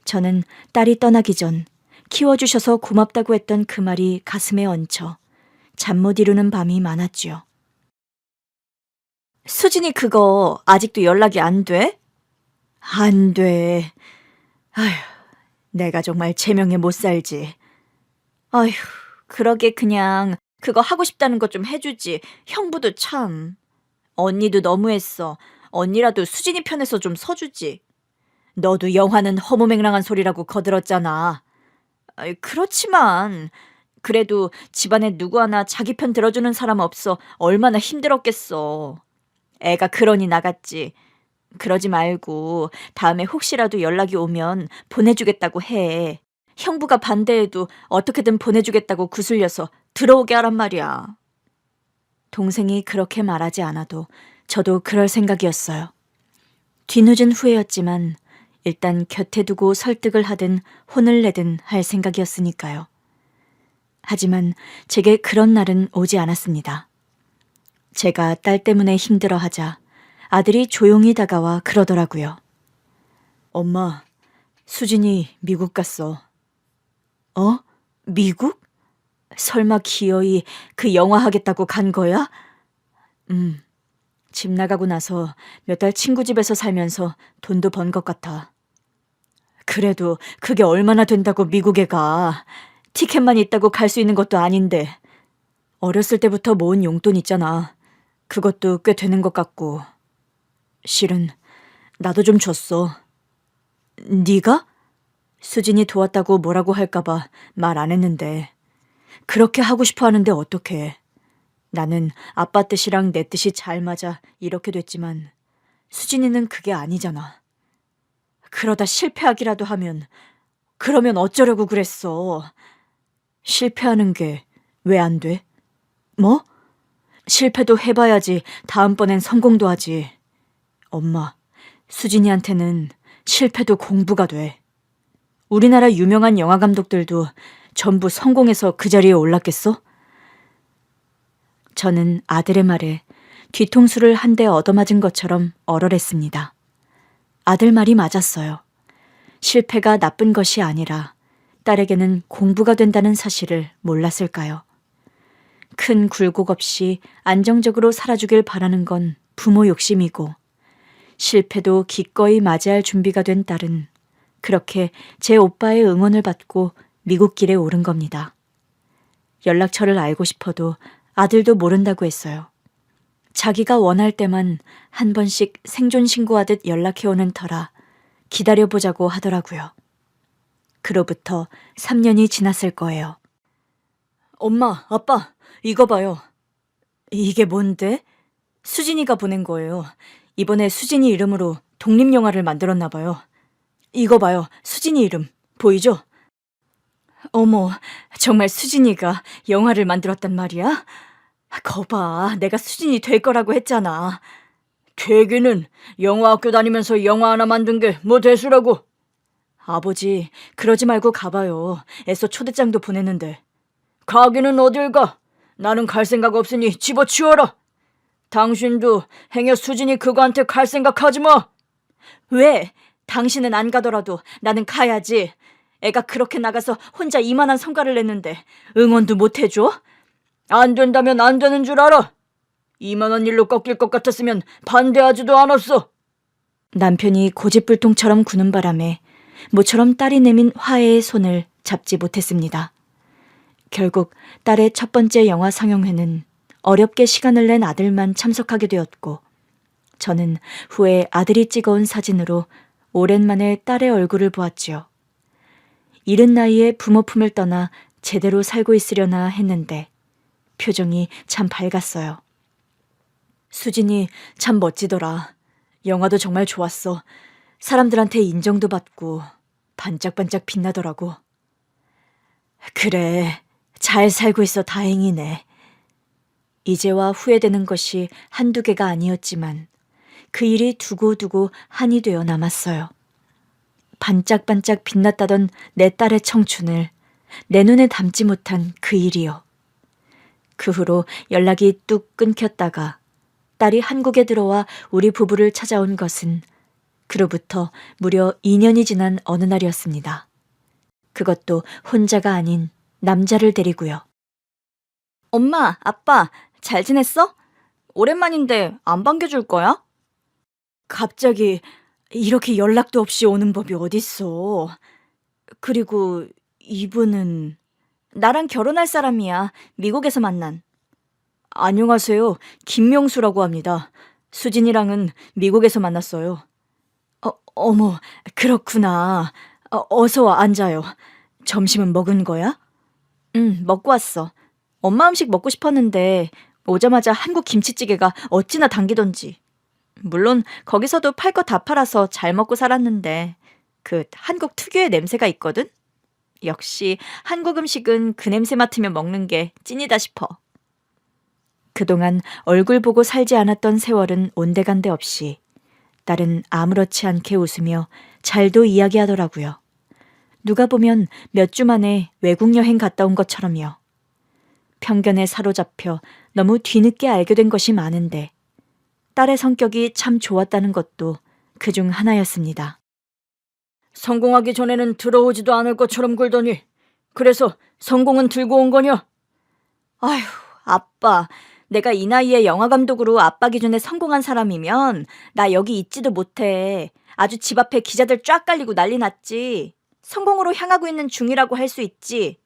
저는 딸이 떠나기 전 키워주셔서 고맙다고 했던 그 말이 가슴에 얹혀 잠 못 이루는 밤이 많았지요. 수진이 그거 아직도 연락이 안 돼? 안 돼. 아휴, 내가 정말 제명에 못 살지. 아휴, 그러게 그냥 그거 하고 싶다는 거 좀 해주지. 형부도 참. 언니도 너무했어. 언니라도 수진이 편에서 좀 서주지. 너도 영화는 허무맹랑한 소리라고 거들었잖아. 그렇지만 그래도 집안에 누구 하나 자기 편 들어주는 사람 없어 얼마나 힘들었겠어. 애가 그러니 나갔지. 그러지 말고 다음에 혹시라도 연락이 오면 보내주겠다고 해. 형부가 반대해도 어떻게든 보내주겠다고 구슬려서 들어오게 하란 말이야. 동생이 그렇게 말하지 않아도 저도 그럴 생각이었어요. 뒤늦은 후회였지만 일단 곁에 두고 설득을 하든 혼을 내든 할 생각이었으니까요. 하지만 제게 그런 날은 오지 않았습니다. 제가 딸 때문에 힘들어하자 아들이 조용히 다가와 그러더라고요. 엄마, 수진이 미국 갔어. 어? 미국? 설마 기어이 그 영화 하겠다고 간 거야? 집 나가고 나서 몇 달 친구 집에서 살면서 돈도 번 것 같아. 그래도 그게 얼마나 된다고 미국에 가. 티켓만 있다고 갈 수 있는 것도 아닌데. 어렸을 때부터 모은 용돈 있잖아. 그것도 꽤 되는 것 같고. 실은 나도 좀 줬어. 네가? 수진이 도왔다고 뭐라고 할까봐 말 안 했는데. 그렇게 하고 싶어 하는데 어떡해. 나는 아빠 뜻이랑 내 뜻이 잘 맞아 이렇게 됐지만 수진이는 그게 아니잖아. 그러다 실패하기라도 하면 그러면 어쩌려고 그랬어. 실패하는 게 왜 안 돼? 뭐? 실패도 해봐야지 다음번엔 성공도 하지. 엄마, 수진이한테는 실패도 공부가 돼. 우리나라 유명한 영화 감독들도 전부 성공해서 그 자리에 올랐겠어? 저는 아들의 말에 뒤통수를 한 대 얻어맞은 것처럼 얼얼했습니다. 아들 말이 맞았어요. 실패가 나쁜 것이 아니라 딸에게는 공부가 된다는 사실을 몰랐을까요? 큰 굴곡 없이 안정적으로 살아주길 바라는 건 부모 욕심이고 실패도 기꺼이 맞이할 준비가 된 딸은 그렇게 제 오빠의 응원을 받고 미국 길에 오른 겁니다. 연락처를 알고 싶어도 아들도 모른다고 했어요. 자기가 원할 때만 한 번씩 생존 신고하듯 연락해오는 터라 기다려보자고 하더라고요. 그로부터 3년이 지났을 거예요. 엄마, 아빠, 이거 봐요. 이게 뭔데? 수진이가 보낸 거예요. 이번에 수진이 이름으로 독립영화를 만들었나 봐요. 이거 봐요. 수진이 이름. 보이죠? 어머, 정말 수진이가 영화를 만들었단 말이야? 거봐, 내가 수진이 될 거라고 했잖아. 계기는 영화학교 다니면서 영화 하나 만든 게 뭐 대수라고. 아버지, 그러지 말고 가봐요. 애써 초대장도 보냈는데. 가기는 어딜 가? 나는 갈 생각 없으니 집어치워라. 당신도 행여 수진이 그거한테 갈 생각하지 마. 왜? 당신은 안 가더라도 나는 가야지. 애가 그렇게 나가서 혼자 이만한 성과를 냈는데 응원도 못 해줘? 안 된다면 안 되는 줄 알아. 이만한 일로 꺾일 것 같았으면 반대하지도 않았어. 남편이 고집불통처럼 구는 바람에 모처럼 딸이 내민 화해의 손을 잡지 못했습니다. 결국 딸의 첫 번째 영화 상영회는 어렵게 시간을 낸 아들만 참석하게 되었고, 저는 후에 아들이 찍어온 사진으로 오랜만에 딸의 얼굴을 보았지요. 이른 나이에 부모 품을 떠나 제대로 살고 있으려나 했는데 표정이 참 밝았어요. 수진이 참 멋지더라. 영화도 정말 좋았어. 사람들한테 인정도 받고 반짝반짝 빛나더라고. 그래, 잘 살고 있어 다행이네. 이제와 후회되는 것이 한두 개가 아니었지만 그 일이 두고두고 한이 되어 남았어요. 반짝반짝 빛났다던 내 딸의 청춘을 내 눈에 담지 못한 그 일이요. 그 후로 연락이 뚝 끊겼다가 딸이 한국에 들어와 우리 부부를 찾아온 것은 그로부터 무려 2년이 지난 어느 날이었습니다. 그것도 혼자가 아닌 남자를 데리고요. 엄마, 아빠, 잘 지냈어? 오랜만인데 안 반겨줄 거야? 갑자기 이렇게 연락도 없이 오는 법이 어딨어. 그리고 이분은 나랑 결혼할 사람이야. 미국에서 만난. 안녕하세요. 김명수라고 합니다. 수진이랑은 미국에서 만났어요. 어머, 그렇구나. 어서 와, 앉아요. 점심은 먹은 거야? 응, 먹고 왔어. 엄마 음식 먹고 싶었는데 오자마자 한국 김치찌개가 어찌나 당기던지. 물론 거기서도 팔 거 다 팔아서 잘 먹고 살았는데 그 한국 특유의 냄새가 있거든? 역시 한국 음식은 그 냄새 맡으면 먹는 게 찐이다 싶어. 그동안 얼굴 보고 살지 않았던 세월은 온데간데 없이 딸은 아무렇지 않게 웃으며 잘도 이야기하더라고요. 누가 보면 몇 주 만에 외국 여행 갔다 온 것처럼요. 편견에 사로잡혀 너무 뒤늦게 알게 된 것이 많은데 딸의 성격이 참 좋았다는 것도 그중 하나였습니다. 성공하기 전에는 들어오지도 않을 것처럼 굴더니 그래서 성공은 들고 온 거냐? 아휴, 아빠. 내가 이 나이에 영화감독으로 아빠 기준에 성공한 사람이면 나 여기 있지도 못해. 아주 집 앞에 기자들 쫙 깔리고 난리 났지. 성공으로 향하고 있는 중이라고 할 수 있지.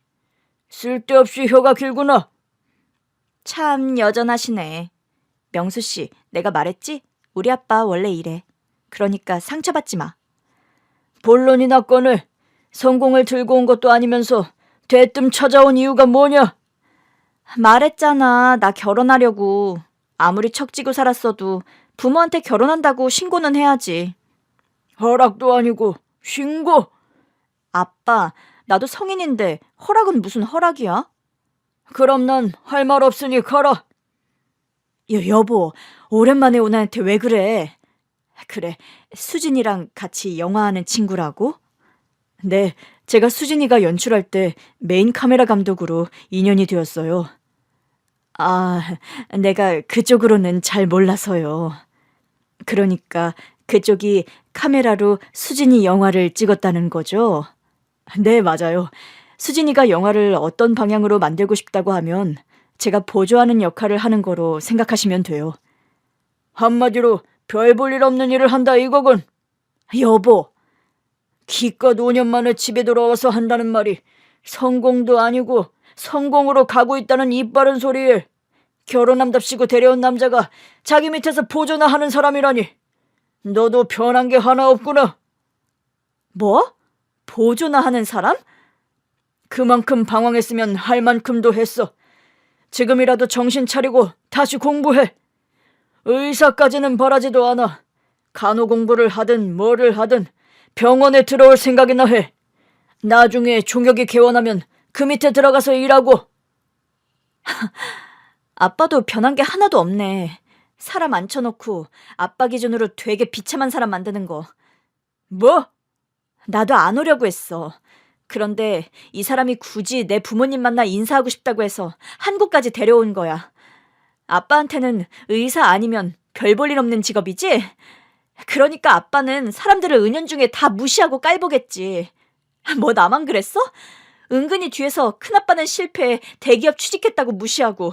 쓸데없이 혀가 길구나. 참 여전하시네. 명수 씨, 내가 말했지? 우리 아빠 원래 이래. 그러니까 상처받지 마. 본론이나 꺼내. 성공을 들고 온 것도 아니면서 대뜸 찾아온 이유가 뭐냐? 말했잖아. 나 결혼하려고. 아무리 척지고 살았어도 부모한테 결혼한다고 신고는 해야지. 허락도 아니고 신고? 아빠, 나도 성인인데 허락은 무슨 허락이야? 그럼 난 할 말 없으니 가라. 여보, 오랜만에 온 애한테 왜 그래? 그래, 수진이랑 같이 영화하는 친구라고? 네, 제가 수진이가 연출할 때 메인 카메라 감독으로 인연이 되었어요. 아, 내가 그쪽으로는 잘 몰라서요. 그러니까 그쪽이 카메라로 수진이 영화를 찍었다는 거죠? 네, 맞아요. 수진이가 영화를 어떤 방향으로 만들고 싶다고 하면 제가 보조하는 역할을 하는 거로 생각하시면 돼요. 한마디로 별 볼 일 없는 일을 한다 이거군. 여보, 기껏 5년 만에 집에 돌아와서 한다는 말이 성공도 아니고 성공으로 가고 있다는 이빠른 소리에 결혼한답시고 데려온 남자가 자기 밑에서 보조나 하는 사람이라니. 너도 변한 게 하나 없구나. 뭐? 보조나 하는 사람? 그만큼 방황했으면 할 만큼도 했어. 지금이라도 정신 차리고 다시 공부해. 의사까지는 바라지도 않아. 간호 공부를 하든 뭐를 하든 병원에 들어올 생각이나 해. 나중에 종혁이 개원하면 그 밑에 들어가서 일하고. 아빠도 변한 게 하나도 없네. 사람 앉혀놓고 아빠 기준으로 되게 비참한 사람 만드는 거. 뭐? 나도 안 오려고 했어. 그런데 이 사람이 굳이 내 부모님 만나 인사하고 싶다고 해서 한국까지 데려온 거야. 아빠한테는 의사 아니면 별 볼 일 없는 직업이지? 그러니까 아빠는 사람들을 은연중에 다 무시하고 깔보겠지. 뭐 나만 그랬어? 은근히 뒤에서 큰아빠는 실패해 대기업 취직했다고 무시하고,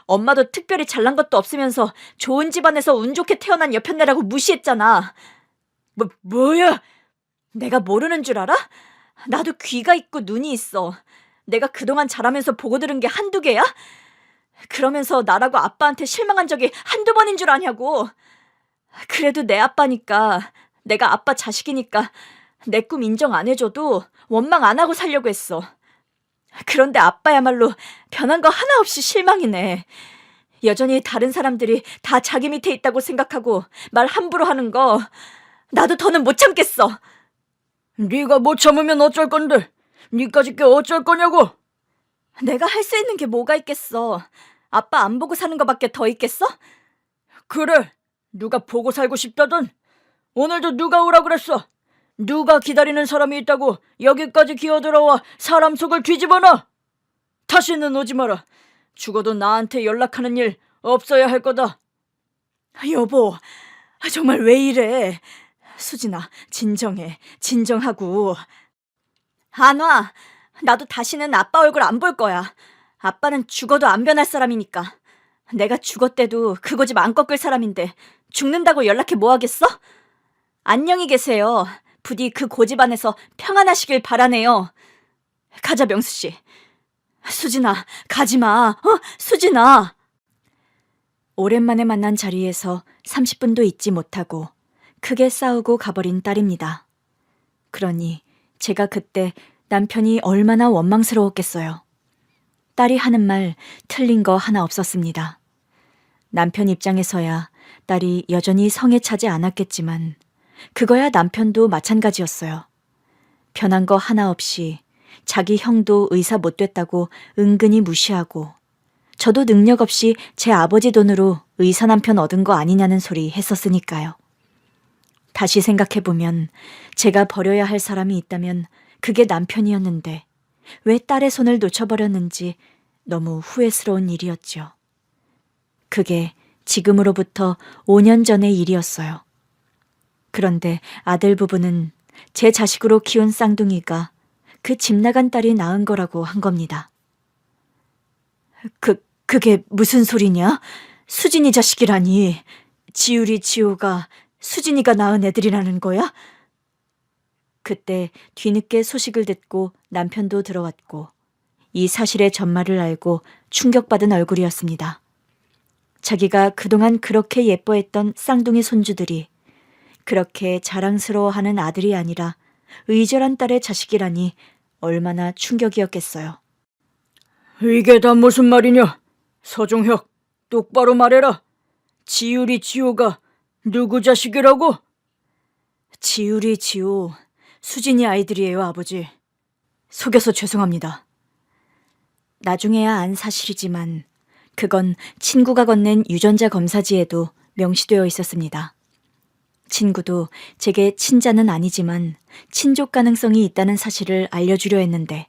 엄마도 특별히 잘난 것도 없으면서 좋은 집안에서 운 좋게 태어난 여편네라고 무시했잖아. 뭐야? 내가 모르는 줄 알아? 나도 귀가 있고 눈이 있어. 내가 그동안 자라면서 보고 들은 게 한두 개야? 그러면서 나라고 아빠한테 실망한 적이 한두 번인 줄 아냐고. 그래도 내 아빠니까, 내가 아빠 자식이니까 내 꿈 인정 안 해줘도 원망 안 하고 살려고 했어. 그런데 아빠야말로 변한 거 하나 없이 실망이네. 여전히 다른 사람들이 다 자기 밑에 있다고 생각하고 말 함부로 하는 거 나도 더는 못 참겠어. 네가 못 참으면 어쩔 건데? 니까짓 게 어쩔 거냐고? 내가 할 수 있는 게 뭐가 있겠어. 아빠 안 보고 사는 거밖에 더 있겠어? 그래, 누가 보고 살고 싶다던? 오늘도 누가 오라 그랬어? 누가 기다리는 사람이 있다고 여기까지 기어들어와 사람 속을 뒤집어놔? 다시는 오지 마라. 죽어도 나한테 연락하는 일 없어야 할 거다. 여보, 정말 왜 이래? 수진아, 진정해. 진정하고. 안 와. 나도 다시는 아빠 얼굴 안 볼 거야. 아빠는 죽어도 안 변할 사람이니까. 내가 죽었대도 그 고집 안 꺾을 사람인데 죽는다고 연락해 뭐 하겠어? 안녕히 계세요. 부디 그 고집 안에서 평안하시길 바라네요. 가자, 명수씨. 수진아, 가지마. 수진아. 오랜만에 만난 자리에서 30분도 있지 못하고 크게 싸우고 가버린 딸입니다. 그러니 제가 그때 남편이 얼마나 원망스러웠겠어요. 딸이 하는 말 틀린 거 하나 없었습니다. 남편 입장에서야 딸이 여전히 성에 차지 않았겠지만 그거야 남편도 마찬가지였어요. 변한 거 하나 없이 자기 형도 의사 못 됐다고 은근히 무시하고, 저도 능력 없이 제 아버지 돈으로 의사 남편 얻은 거 아니냐는 소리 했었으니까요. 다시 생각해보면 제가 버려야 할 사람이 있다면 그게 남편이었는데 왜 딸의 손을 놓쳐버렸는지 너무 후회스러운 일이었죠. 그게 지금으로부터 5년 전의 일이었어요. 그런데 아들 부부는 제 자식으로 키운 쌍둥이가 그 집 나간 딸이 낳은 거라고 한 겁니다. 그게 무슨 소리냐? 수진이 자식이라니. 지율이 지호가 수진이가 낳은 애들이라는 거야? 그때 뒤늦게 소식을 듣고 남편도 들어왔고 이 사실의 전말을 알고 충격받은 얼굴이었습니다. 자기가 그동안 그렇게 예뻐했던 쌍둥이 손주들이 그렇게 자랑스러워하는 아들이 아니라 의절한 딸의 자식이라니 얼마나 충격이었겠어요. 이게 다 무슨 말이냐? 서종혁, 똑바로 말해라. 지율이 지호가 누구 자식이라고? 지율이 지호, 수진이 아이들이에요, 아버지. 속여서 죄송합니다. 나중에야 안 사실이지만 그건 친구가 건넨 유전자 검사지에도 명시되어 있었습니다. 친구도 제게 친자는 아니지만 친족 가능성이 있다는 사실을 알려주려 했는데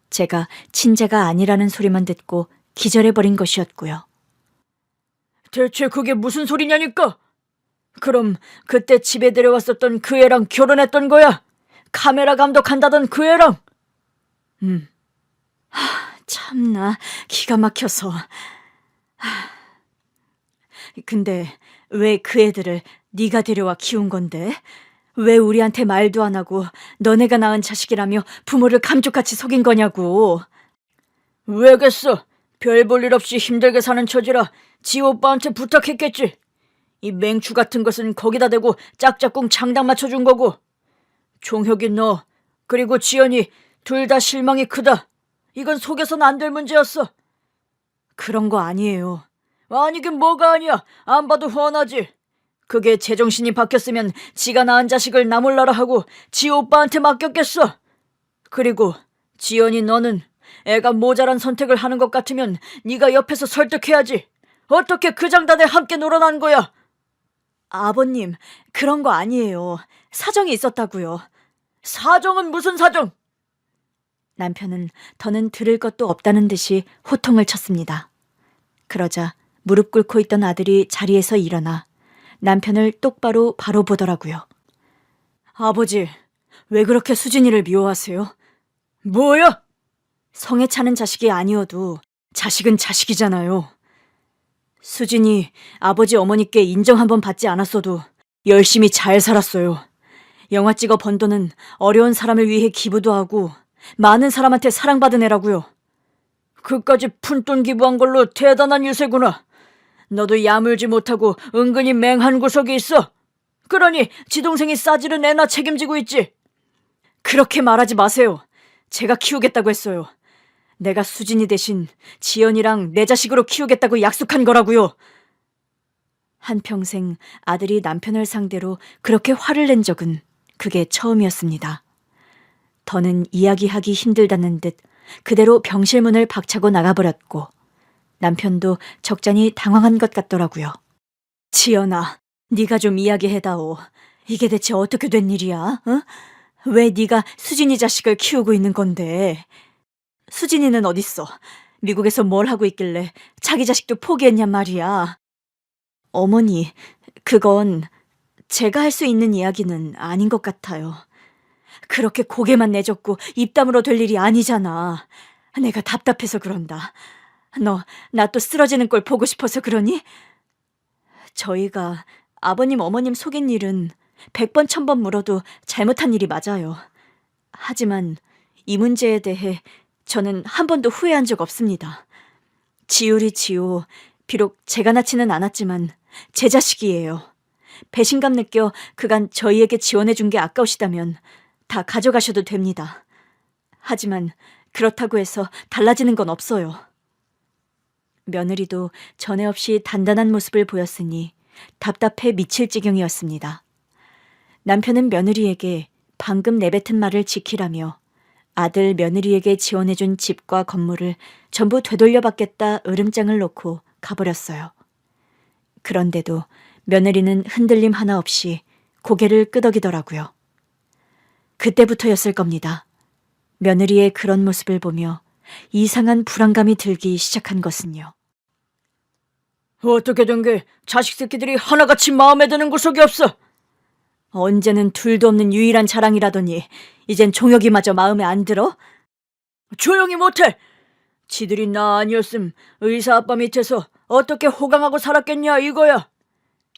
제가 친자가 아니라는 소리만 듣고 기절해버린 것이었고요. 대체 그게 무슨 소리냐니까? 그럼 그때 집에 데려왔었던 그 애랑 결혼했던 거야? 카메라 감독한다던 그 애랑? 참나, 기가 막혀서. 근데 왜 그 애들을 네가 데려와 키운 건데? 왜 우리한테 말도 안 하고 너네가 낳은 자식이라며 부모를 감쪽같이 속인 거냐고. 왜겠어? 별 볼 일 없이 힘들게 사는 처지라 지 오빠한테 부탁했겠지. 이 맹추 같은 것은 거기다 대고 짝짝꿍 장단 맞춰준 거고. 종혁이 너 그리고 지연이 둘 다 실망이 크다. 이건 속여서는 안 될 문제였어. 그런 거 아니에요. 아니긴 뭐가 아니야. 안 봐도 훤하지. 그게 제정신이 바뀌었으면 지가 낳은 자식을 나 몰라라 하고 지 오빠한테 맡겼겠어. 그리고 지연이 너는 애가 모자란 선택을 하는 것 같으면 네가 옆에서 설득해야지. 어떻게 그 장단에 함께 놀아난 거야? 아버님, 그런 거 아니에요. 사정이 있었다고요. 사정은 무슨 사정? 남편은 더는 들을 것도 없다는 듯이 호통을 쳤습니다. 그러자 무릎 꿇고 있던 아들이 자리에서 일어나 남편을 똑바로 바라보더라고요. 아버지, 왜 그렇게 수진이를 미워하세요? 뭐야? 성에 차는 자식이 아니어도 자식은 자식이잖아요. 수진이 아버지 어머니께 인정 한번 받지 않았어도 열심히 잘 살았어요. 영화 찍어 번 돈은 어려운 사람을 위해 기부도 하고 많은 사람한테 사랑받은 애라고요. 그까지 푼돈 기부한 걸로 대단한 유세구나. 너도 야물지 못하고 은근히 맹한 구석이 있어. 그러니 지동생이 싸지른 애나 책임지고 있지. 그렇게 말하지 마세요. 제가 키우겠다고 했어요. 내가 수진이 대신 지연이랑 내 자식으로 키우겠다고 약속한 거라고요. 한평생 아들이 남편을 상대로 그렇게 화를 낸 적은 그게 처음이었습니다. 더는 이야기하기 힘들다는 듯 그대로 병실문을 박차고 나가버렸고 남편도 적잖이 당황한 것 같더라고요. 지연아, 네가 좀 이야기해다오. 이게 대체 어떻게 된 일이야? 어? 왜 네가 수진이 자식을 키우고 있는 건데? 수진이는 어딨어? 미국에서 뭘 하고 있길래 자기 자식도 포기했냔 말이야. 어머니, 그건 제가 할 수 있는 이야기는 아닌 것 같아요. 그렇게 고개만 내젓고 입 다물어 될 일이 아니잖아. 내가 답답해서 그런다. 너, 나 또 쓰러지는 꼴 보고 싶어서 그러니? 저희가 아버님, 어머님 속인 일은 100번, 1000번 물어도 잘못한 일이 맞아요. 하지만 이 문제에 대해 저는 한 번도 후회한 적 없습니다. 지율이 지호, 비록 제가 낳지는 않았지만 제 자식이에요. 배신감 느껴 그간 저희에게 지원해준 게 아까우시다면 다 가져가셔도 됩니다. 하지만 그렇다고 해서 달라지는 건 없어요. 며느리도 전에 없이 단단한 모습을 보였으니 답답해 미칠 지경이었습니다. 남편은 며느리에게 방금 내뱉은 말을 지키라며 아들 며느리에게 지원해준 집과 건물을 전부 되돌려받겠다 으름장을 놓고 가버렸어요. 그런데도 며느리는 흔들림 하나 없이 고개를 끄덕이더라고요. 그때부터였을 겁니다. 며느리의 그런 모습을 보며 이상한 불안감이 들기 시작한 것은요. 어떻게 된 게 자식 새끼들이 하나같이 마음에 드는 구석이 없어. 언제는 둘도 없는 유일한 자랑이라더니 이젠 종혁이마저 마음에 안 들어? 조용히 못해. 지들이 나 아니었음 의사 아빠 밑에서 어떻게 호강하고 살았겠냐 이거야.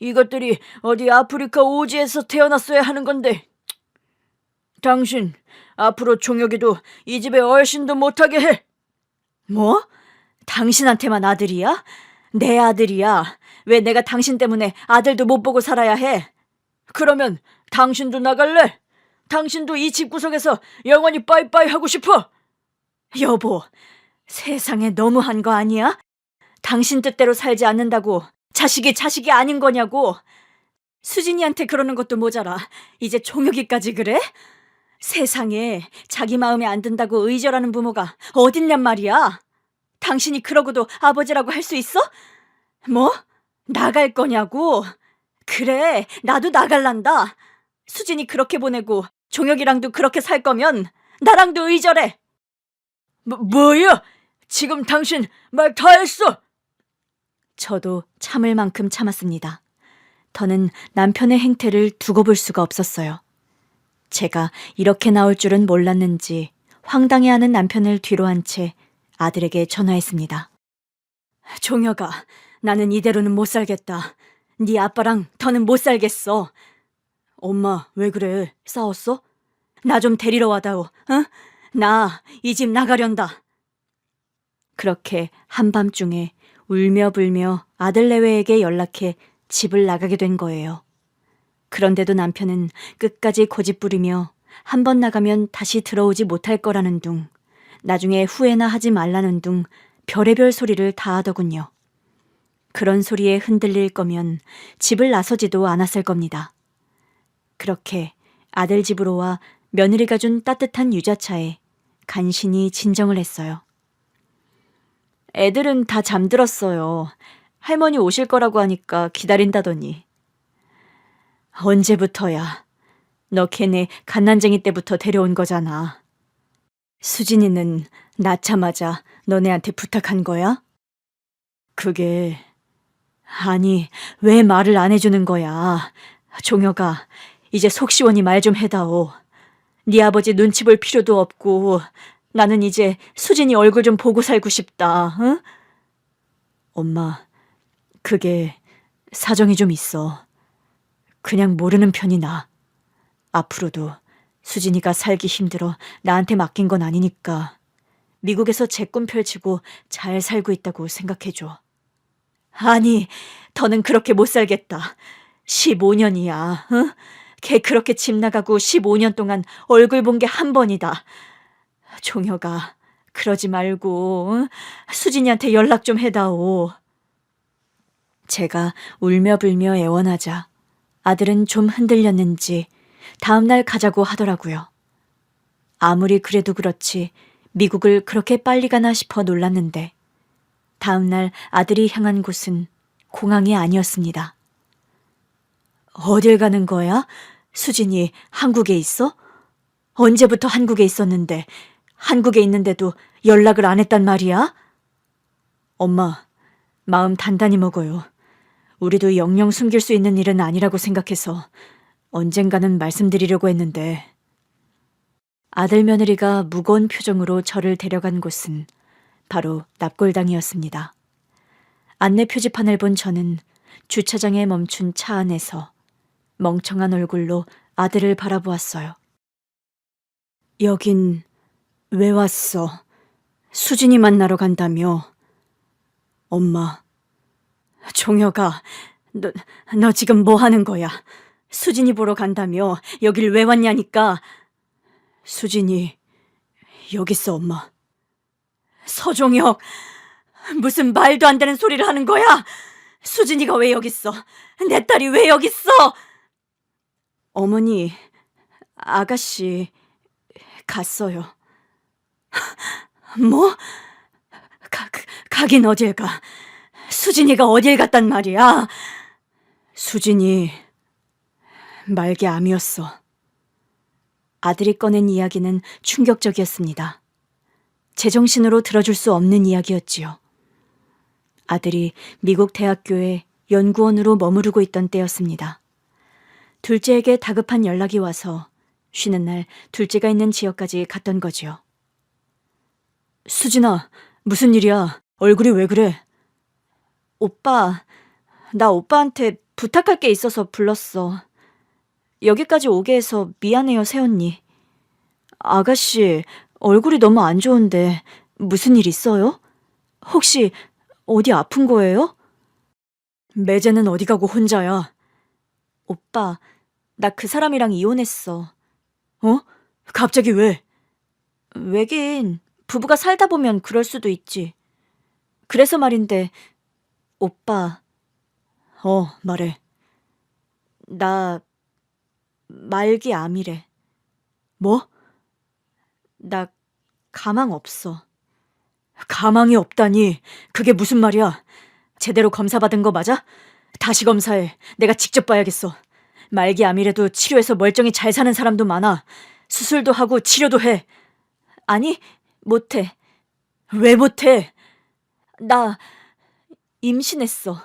이것들이 어디 아프리카 오지에서 태어났어야 하는 건데. 당신 앞으로 종혁이도 이 집에 얼씬도 못하게 해. 뭐? 당신한테만 아들이야? 내 아들이야. 왜 내가 당신 때문에 아들도 못 보고 살아야 해? 그러면 당신도 나갈래? 당신도 이 집구석에서 영원히 빠이빠이 하고 싶어? 여보, 세상에 너무한 거 아니야? 당신 뜻대로 살지 않는다고 자식이 자식이 아닌 거냐고. 수진이한테 그러는 것도 모자라 이제 종혁이까지 그래? 세상에 자기 마음에 안 든다고 의절하는 부모가 어딨냔 말이야. 당신이 그러고도 아버지라고 할 수 있어? 뭐? 나갈 거냐고? 그래, 나도 나갈란다. 수진이 그렇게 보내고 종혁이랑도 그렇게 살 거면 나랑도 의절해. 뭐야? 지금 당신 말 다 했어. 저도 참을 만큼 참았습니다. 더는 남편의 행태를 두고 볼 수가 없었어요. 제가 이렇게 나올 줄은 몰랐는지 황당해하는 남편을 뒤로 한 채 아들에게 전화했습니다. 종혁아, 나는 이대로는 못 살겠다. 네 아빠랑 더는 못 살겠어. 엄마, 왜 그래? 싸웠어? 나 좀 데리러 와다오. 응? 나 이 집 나가련다. 그렇게 한밤중에 울며 불며 아들 내외에게 연락해 집을 나가게 된 거예요. 그런데도 남편은 끝까지 고집부리며 한 번 나가면 다시 들어오지 못할 거라는 둥, 나중에 후회나 하지 말라는 둥 별의별 소리를 다 하더군요. 그런 소리에 흔들릴 거면 집을 나서지도 않았을 겁니다. 그렇게 아들 집으로 와 며느리가 준 따뜻한 유자차에 간신히 진정을 했어요. 애들은 다 잠들었어요. 할머니 오실 거라고 하니까 기다린다더니. 언제부터야? 너 걔네 갓난쟁이 때부터 데려온 거잖아. 수진이는 낳자마자 너네한테 부탁한 거야? 그게... 아니, 왜 말을 안 해주는 거야? 종혁아, 이제 속 시원히 말 좀 해다오. 네 아버지 눈치 볼 필요도 없고 나는 이제 수진이 얼굴 좀 보고 살고 싶다. 응? 엄마, 그게 사정이 좀 있어. 그냥 모르는 편이 나. 앞으로도 수진이가 살기 힘들어 나한테 맡긴 건 아니니까 미국에서 제 꿈 펼치고 잘 살고 있다고 생각해줘. 아니, 더는 그렇게 못 살겠다. 15년이야. 응? 걔 그렇게 집 나가고 15년 동안 얼굴 본 게 한 번이다. 종혁아, 그러지 말고 응? 수진이한테 연락 좀 해다오. 제가 울며 불며 애원하자 아들은 좀 흔들렸는지 다음날 가자고 하더라고요. 아무리 그래도 그렇지 미국을 그렇게 빨리 가나 싶어 놀랐는데 다음날 아들이 향한 곳은 공항이 아니었습니다. 어딜 가는 거야? 수진이 한국에 있어? 언제부터 한국에 있었는데 한국에 있는데도 연락을 안 했단 말이야? 엄마, 마음 단단히 먹어요. 우리도 영영 숨길 수 있는 일은 아니라고 생각해서 언젠가는 말씀드리려고 했는데. 아들 며느리가 무거운 표정으로 저를 데려간 곳은 바로 납골당이었습니다. 안내 표지판을 본 저는 주차장에 멈춘 차 안에서 멍청한 얼굴로 아들을 바라보았어요. 여긴 왜 왔어? 수진이 만나러 간다며? 엄마, 종혁아, 너 지금 뭐 하는 거야? 수진이 보러 간다며 여길 왜 왔냐니까. 수진이 여기 있어, 엄마. 서종혁, 무슨 말도 안 되는 소리를 하는 거야? 수진이가 왜 여기 있어? 내 딸이 왜 여기 있어? 어머니, 아가씨 갔어요. 뭐? 가긴 어딜 가? 수진이가 어딜 갔단 말이야? 수진이 말기암이었어. 아들이 꺼낸 이야기는 충격적이었습니다. 제정신으로 들어줄 수 없는 이야기였지요. 아들이 미국 대학교에 연구원으로 머무르고 있던 때였습니다. 둘째에게 다급한 연락이 와서 쉬는 날 둘째가 있는 지역까지 갔던 거지요. 수진아, 무슨 일이야? 얼굴이 왜 그래? 오빠, 나 오빠한테 부탁할 게 있어서 불렀어. 여기까지 오게 해서 미안해요, 새언니. 아가씨, 얼굴이 너무 안 좋은데 무슨 일 있어요? 혹시 어디 아픈 거예요? 매제는 어디 가고 혼자야? 오빠, 나 그 사람이랑 이혼했어. 어? 갑자기 왜? 왜긴 부부가 살다 보면 그럴 수도 있지. 그래서 말인데, 오빠. 말해. 나 말기암이래. 뭐? 나 가망 없어. 가망이 없다니? 그게 무슨 말이야? 제대로 검사받은 거 맞아? 다시 검사해. 내가 직접 봐야겠어. 말기암이라도 치료해서 멀쩡히 잘 사는 사람도 많아. 수술도 하고 치료도 해. 아니, 못해. 왜 못해? 나 임신했어.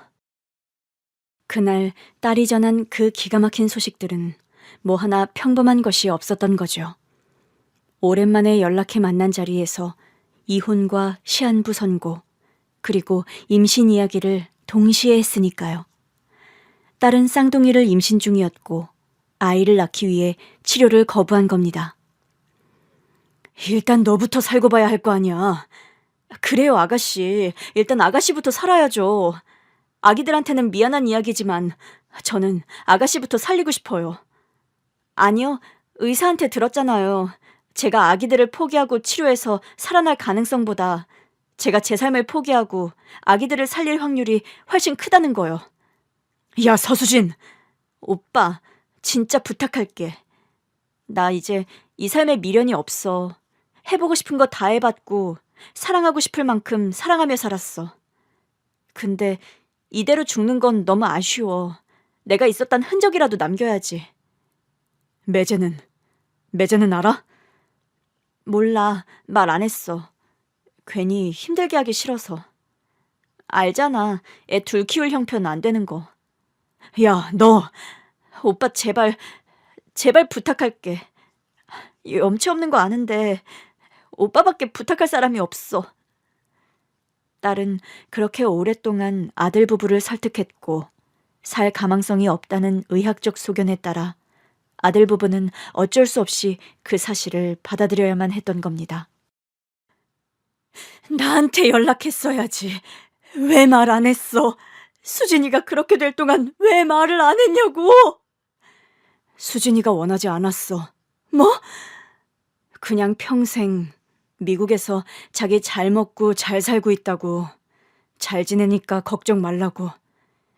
그날 딸이 전한 그 기가 막힌 소식들은 뭐 하나 평범한 것이 없었던 거죠. 오랜만에 연락해 만난 자리에서 이혼과 시한부 선고, 그리고 임신 이야기를 동시에 했으니까요. 딸은 쌍둥이를 임신 중이었고 아이를 낳기 위해 치료를 거부한 겁니다. 일단 너부터 살고 봐야 할 거 아니야. 그래요, 아가씨. 일단 아가씨부터 살아야죠. 아기들한테는 미안한 이야기지만 저는 아가씨부터 살리고 싶어요. 아니요, 의사한테 들었잖아요. 제가 아기들을 포기하고 치료해서 살아날 가능성보다 제가 제 삶을 포기하고 아기들을 살릴 확률이 훨씬 크다는 거요. 야, 서수진! 오빠, 진짜 부탁할게. 나 이제 이 삶에 미련이 없어. 해보고 싶은 거 다 해봤고 사랑하고 싶을 만큼 사랑하며 살았어. 근데 이대로 죽는 건 너무 아쉬워. 내가 있었단 흔적이라도 남겨야지. 매제는 알아? 몰라, 말 안 했어. 괜히 힘들게 하기 싫어서. 알잖아, 애 둘 키울 형편 안 되는 거. 야, 너 오빠 제발 부탁할게. 염치 없는 거 아는데 오빠밖에 부탁할 사람이 없어. 딸은 그렇게 오랫동안 아들 부부를 설득했고 살 가망성이 없다는 의학적 소견에 따라 아들 부부는 어쩔 수 없이 그 사실을 받아들여야만 했던 겁니다. 나한테 연락했어야지. 왜 말 안 했어? 수진이가 그렇게 될 동안 왜 말을 안 했냐고! 수진이가 원하지 않았어. 뭐? 그냥 평생 미국에서 자기 잘 먹고 잘 살고 있다고, 잘 지내니까 걱정 말라고,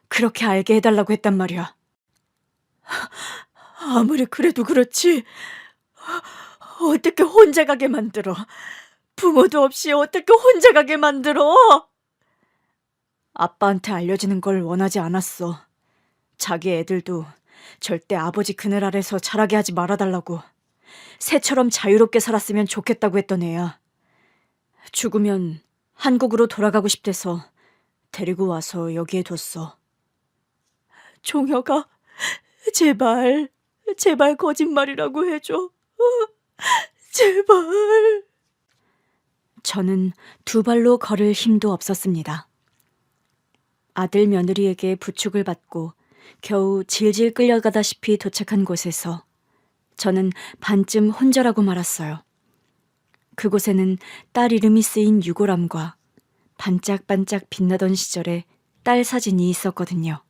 그렇게 알게 해달라고 했단 말이야. 아무리 그래도 그렇지, 어떻게 혼자 가게 만들어? 부모도 없이 어떻게 혼자 가게 만들어? 아빠한테 알려지는 걸 원하지 않았어. 자기 애들도 절대 아버지 그늘 아래서 자라게 하지 말아달라고. 새처럼 자유롭게 살았으면 좋겠다고 했던 애야. 죽으면 한국으로 돌아가고 싶대서 데리고 와서 여기에 뒀어. 종혁아, 제발 거짓말이라고 해줘. 제발. 저는 두 발로 걸을 힘도 없었습니다. 아들 며느리에게 부축을 받고 겨우 질질 끌려가다시피 도착한 곳에서 저는 반쯤 혼절하고 말았어요. 그곳에는 딸 이름이 쓰인 유골함과 반짝반짝 빛나던 시절의 딸 사진이 있었거든요.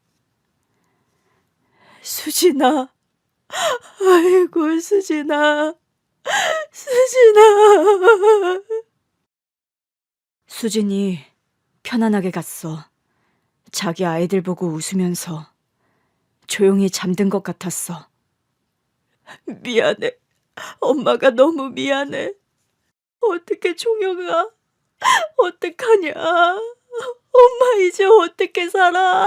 수진아, 아이고 수진아. 수진이 편안하게 갔어. 자기 아이들 보고 웃으면서 조용히 잠든 것 같았어. 미안해. 엄마가 너무 미안해. 어떡해, 종혁아. 어떡하냐. 엄마 이제 어떻게 살아?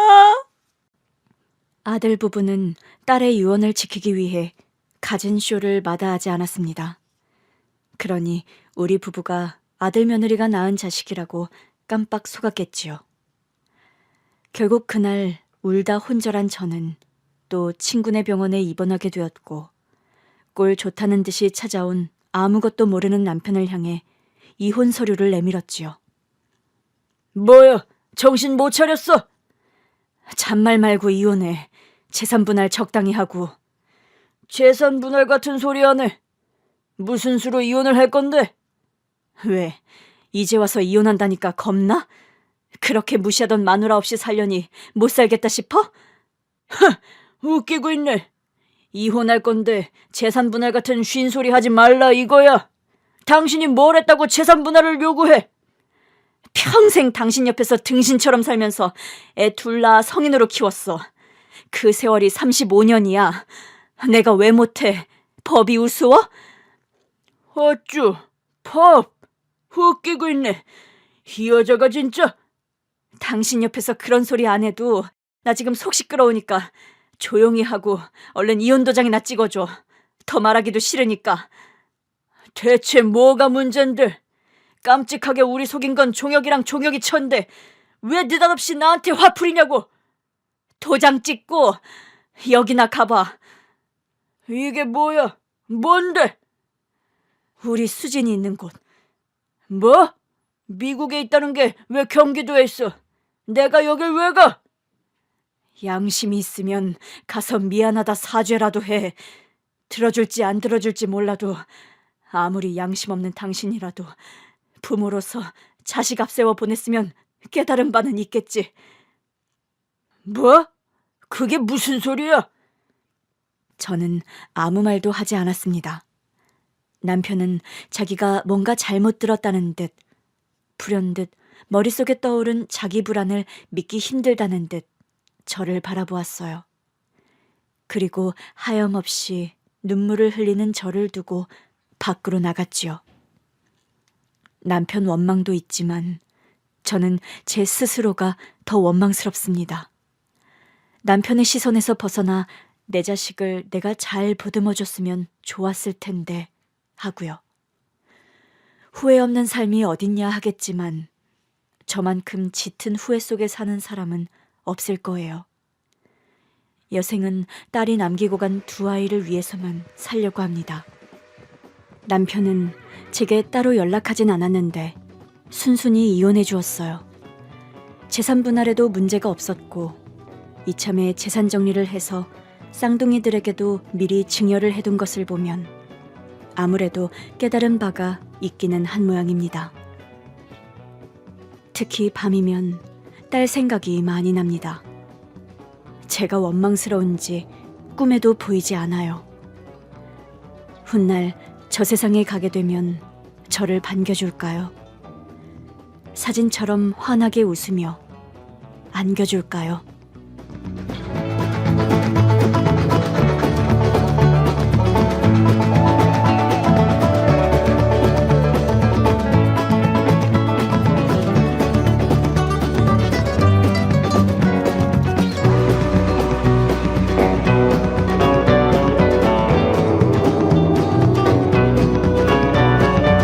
아들 부부는 딸의 유언을 지키기 위해 갖은 쇼를 마다하지 않았습니다. 그러니 우리 부부가 아들 며느리가 낳은 자식이라고 깜빡 속았겠지요. 결국 그날 울다 혼절한 저는 또 친구네 병원에 입원하게 되었고 꼴 좋다는 듯이 찾아온 아무것도 모르는 남편을 향해 이혼 서류를 내밀었지요. 뭐야, 정신 못 차렸어? 잔말 말고 이혼해. 재산 분할 적당히 하고. 재산 분할 같은 소리 하네. 무슨 수로 이혼을 할 건데? 왜? 이제 와서 이혼한다니까 겁나? 그렇게 무시하던 마누라 없이 살려니 못 살겠다 싶어? 웃기고 있네. 이혼할 건데 재산 분할 같은 쉰소리 하지 말라 이거야. 당신이 뭘 했다고 재산 분할을 요구해? 평생 당신 옆에서 등신처럼 살면서 애 둘 낳아 성인으로 키웠어. 그 세월이 35년이야. 내가 왜 못해? 법이 우스워? 어쭈, 법. 웃기고 있네. 이 여자가 진짜. 당신 옆에서 그런 소리 안 해도 나 지금 속 시끄러우니까 조용히 하고 얼른 이혼 도장이나 찍어줘. 더 말하기도 싫으니까. 대체 뭐가 문젠데? 깜찍하게 우리 속인 건 종혁이랑 종혁이 천데 왜 느닷없이 나한테 화풀이냐고. 도장 찍고 여기나 가봐. 이게 뭐야? 뭔데? 우리 수진이 있는 곳. 뭐? 미국에 있다는 게 왜 경기도에 있어? 내가 여길 왜 가? 양심이 있으면 가서 미안하다 사죄라도 해. 들어줄지 안 들어줄지 몰라도 아무리 양심 없는 당신이라도 부모로서 자식 앞세워 보냈으면 깨달은 바는 있겠지. 뭐? 그게 무슨 소리야? 저는 아무 말도 하지 않았습니다. 남편은 자기가 뭔가 잘못 들었다는 듯, 불현듯 머릿속에 떠오른 자기 불안을 믿기 힘들다는 듯 저를 바라보았어요. 그리고 하염없이 눈물을 흘리는 저를 두고 밖으로 나갔지요. 남편 원망도 있지만 저는 제 스스로가 더 원망스럽습니다. 남편의 시선에서 벗어나 내 자식을 내가 잘 보듬어줬으면 좋았을 텐데 하고요. 후회 없는 삶이 어딨냐 하겠지만 저만큼 짙은 후회 속에 사는 사람은 없을 거예요. 여생은 딸이 남기고 간 두 아이를 위해서만 살려고 합니다. 남편은 제게 따로 연락하진 않았는데 순순히 이혼해 주었어요. 재산 분할에도 문제가 없었고 이참에 재산 정리를 해서 쌍둥이들에게도 미리 증여를 해둔 것을 보면 아무래도 깨달은 바가 있기는 한 모양입니다. 특히 밤이면 딸 생각이 많이 납니다. 제가 원망스러운지 꿈에도 보이지 않아요. 훗날 저 세상에 가게 되면 저를 반겨줄까요? 사진처럼 환하게 웃으며 안겨줄까요?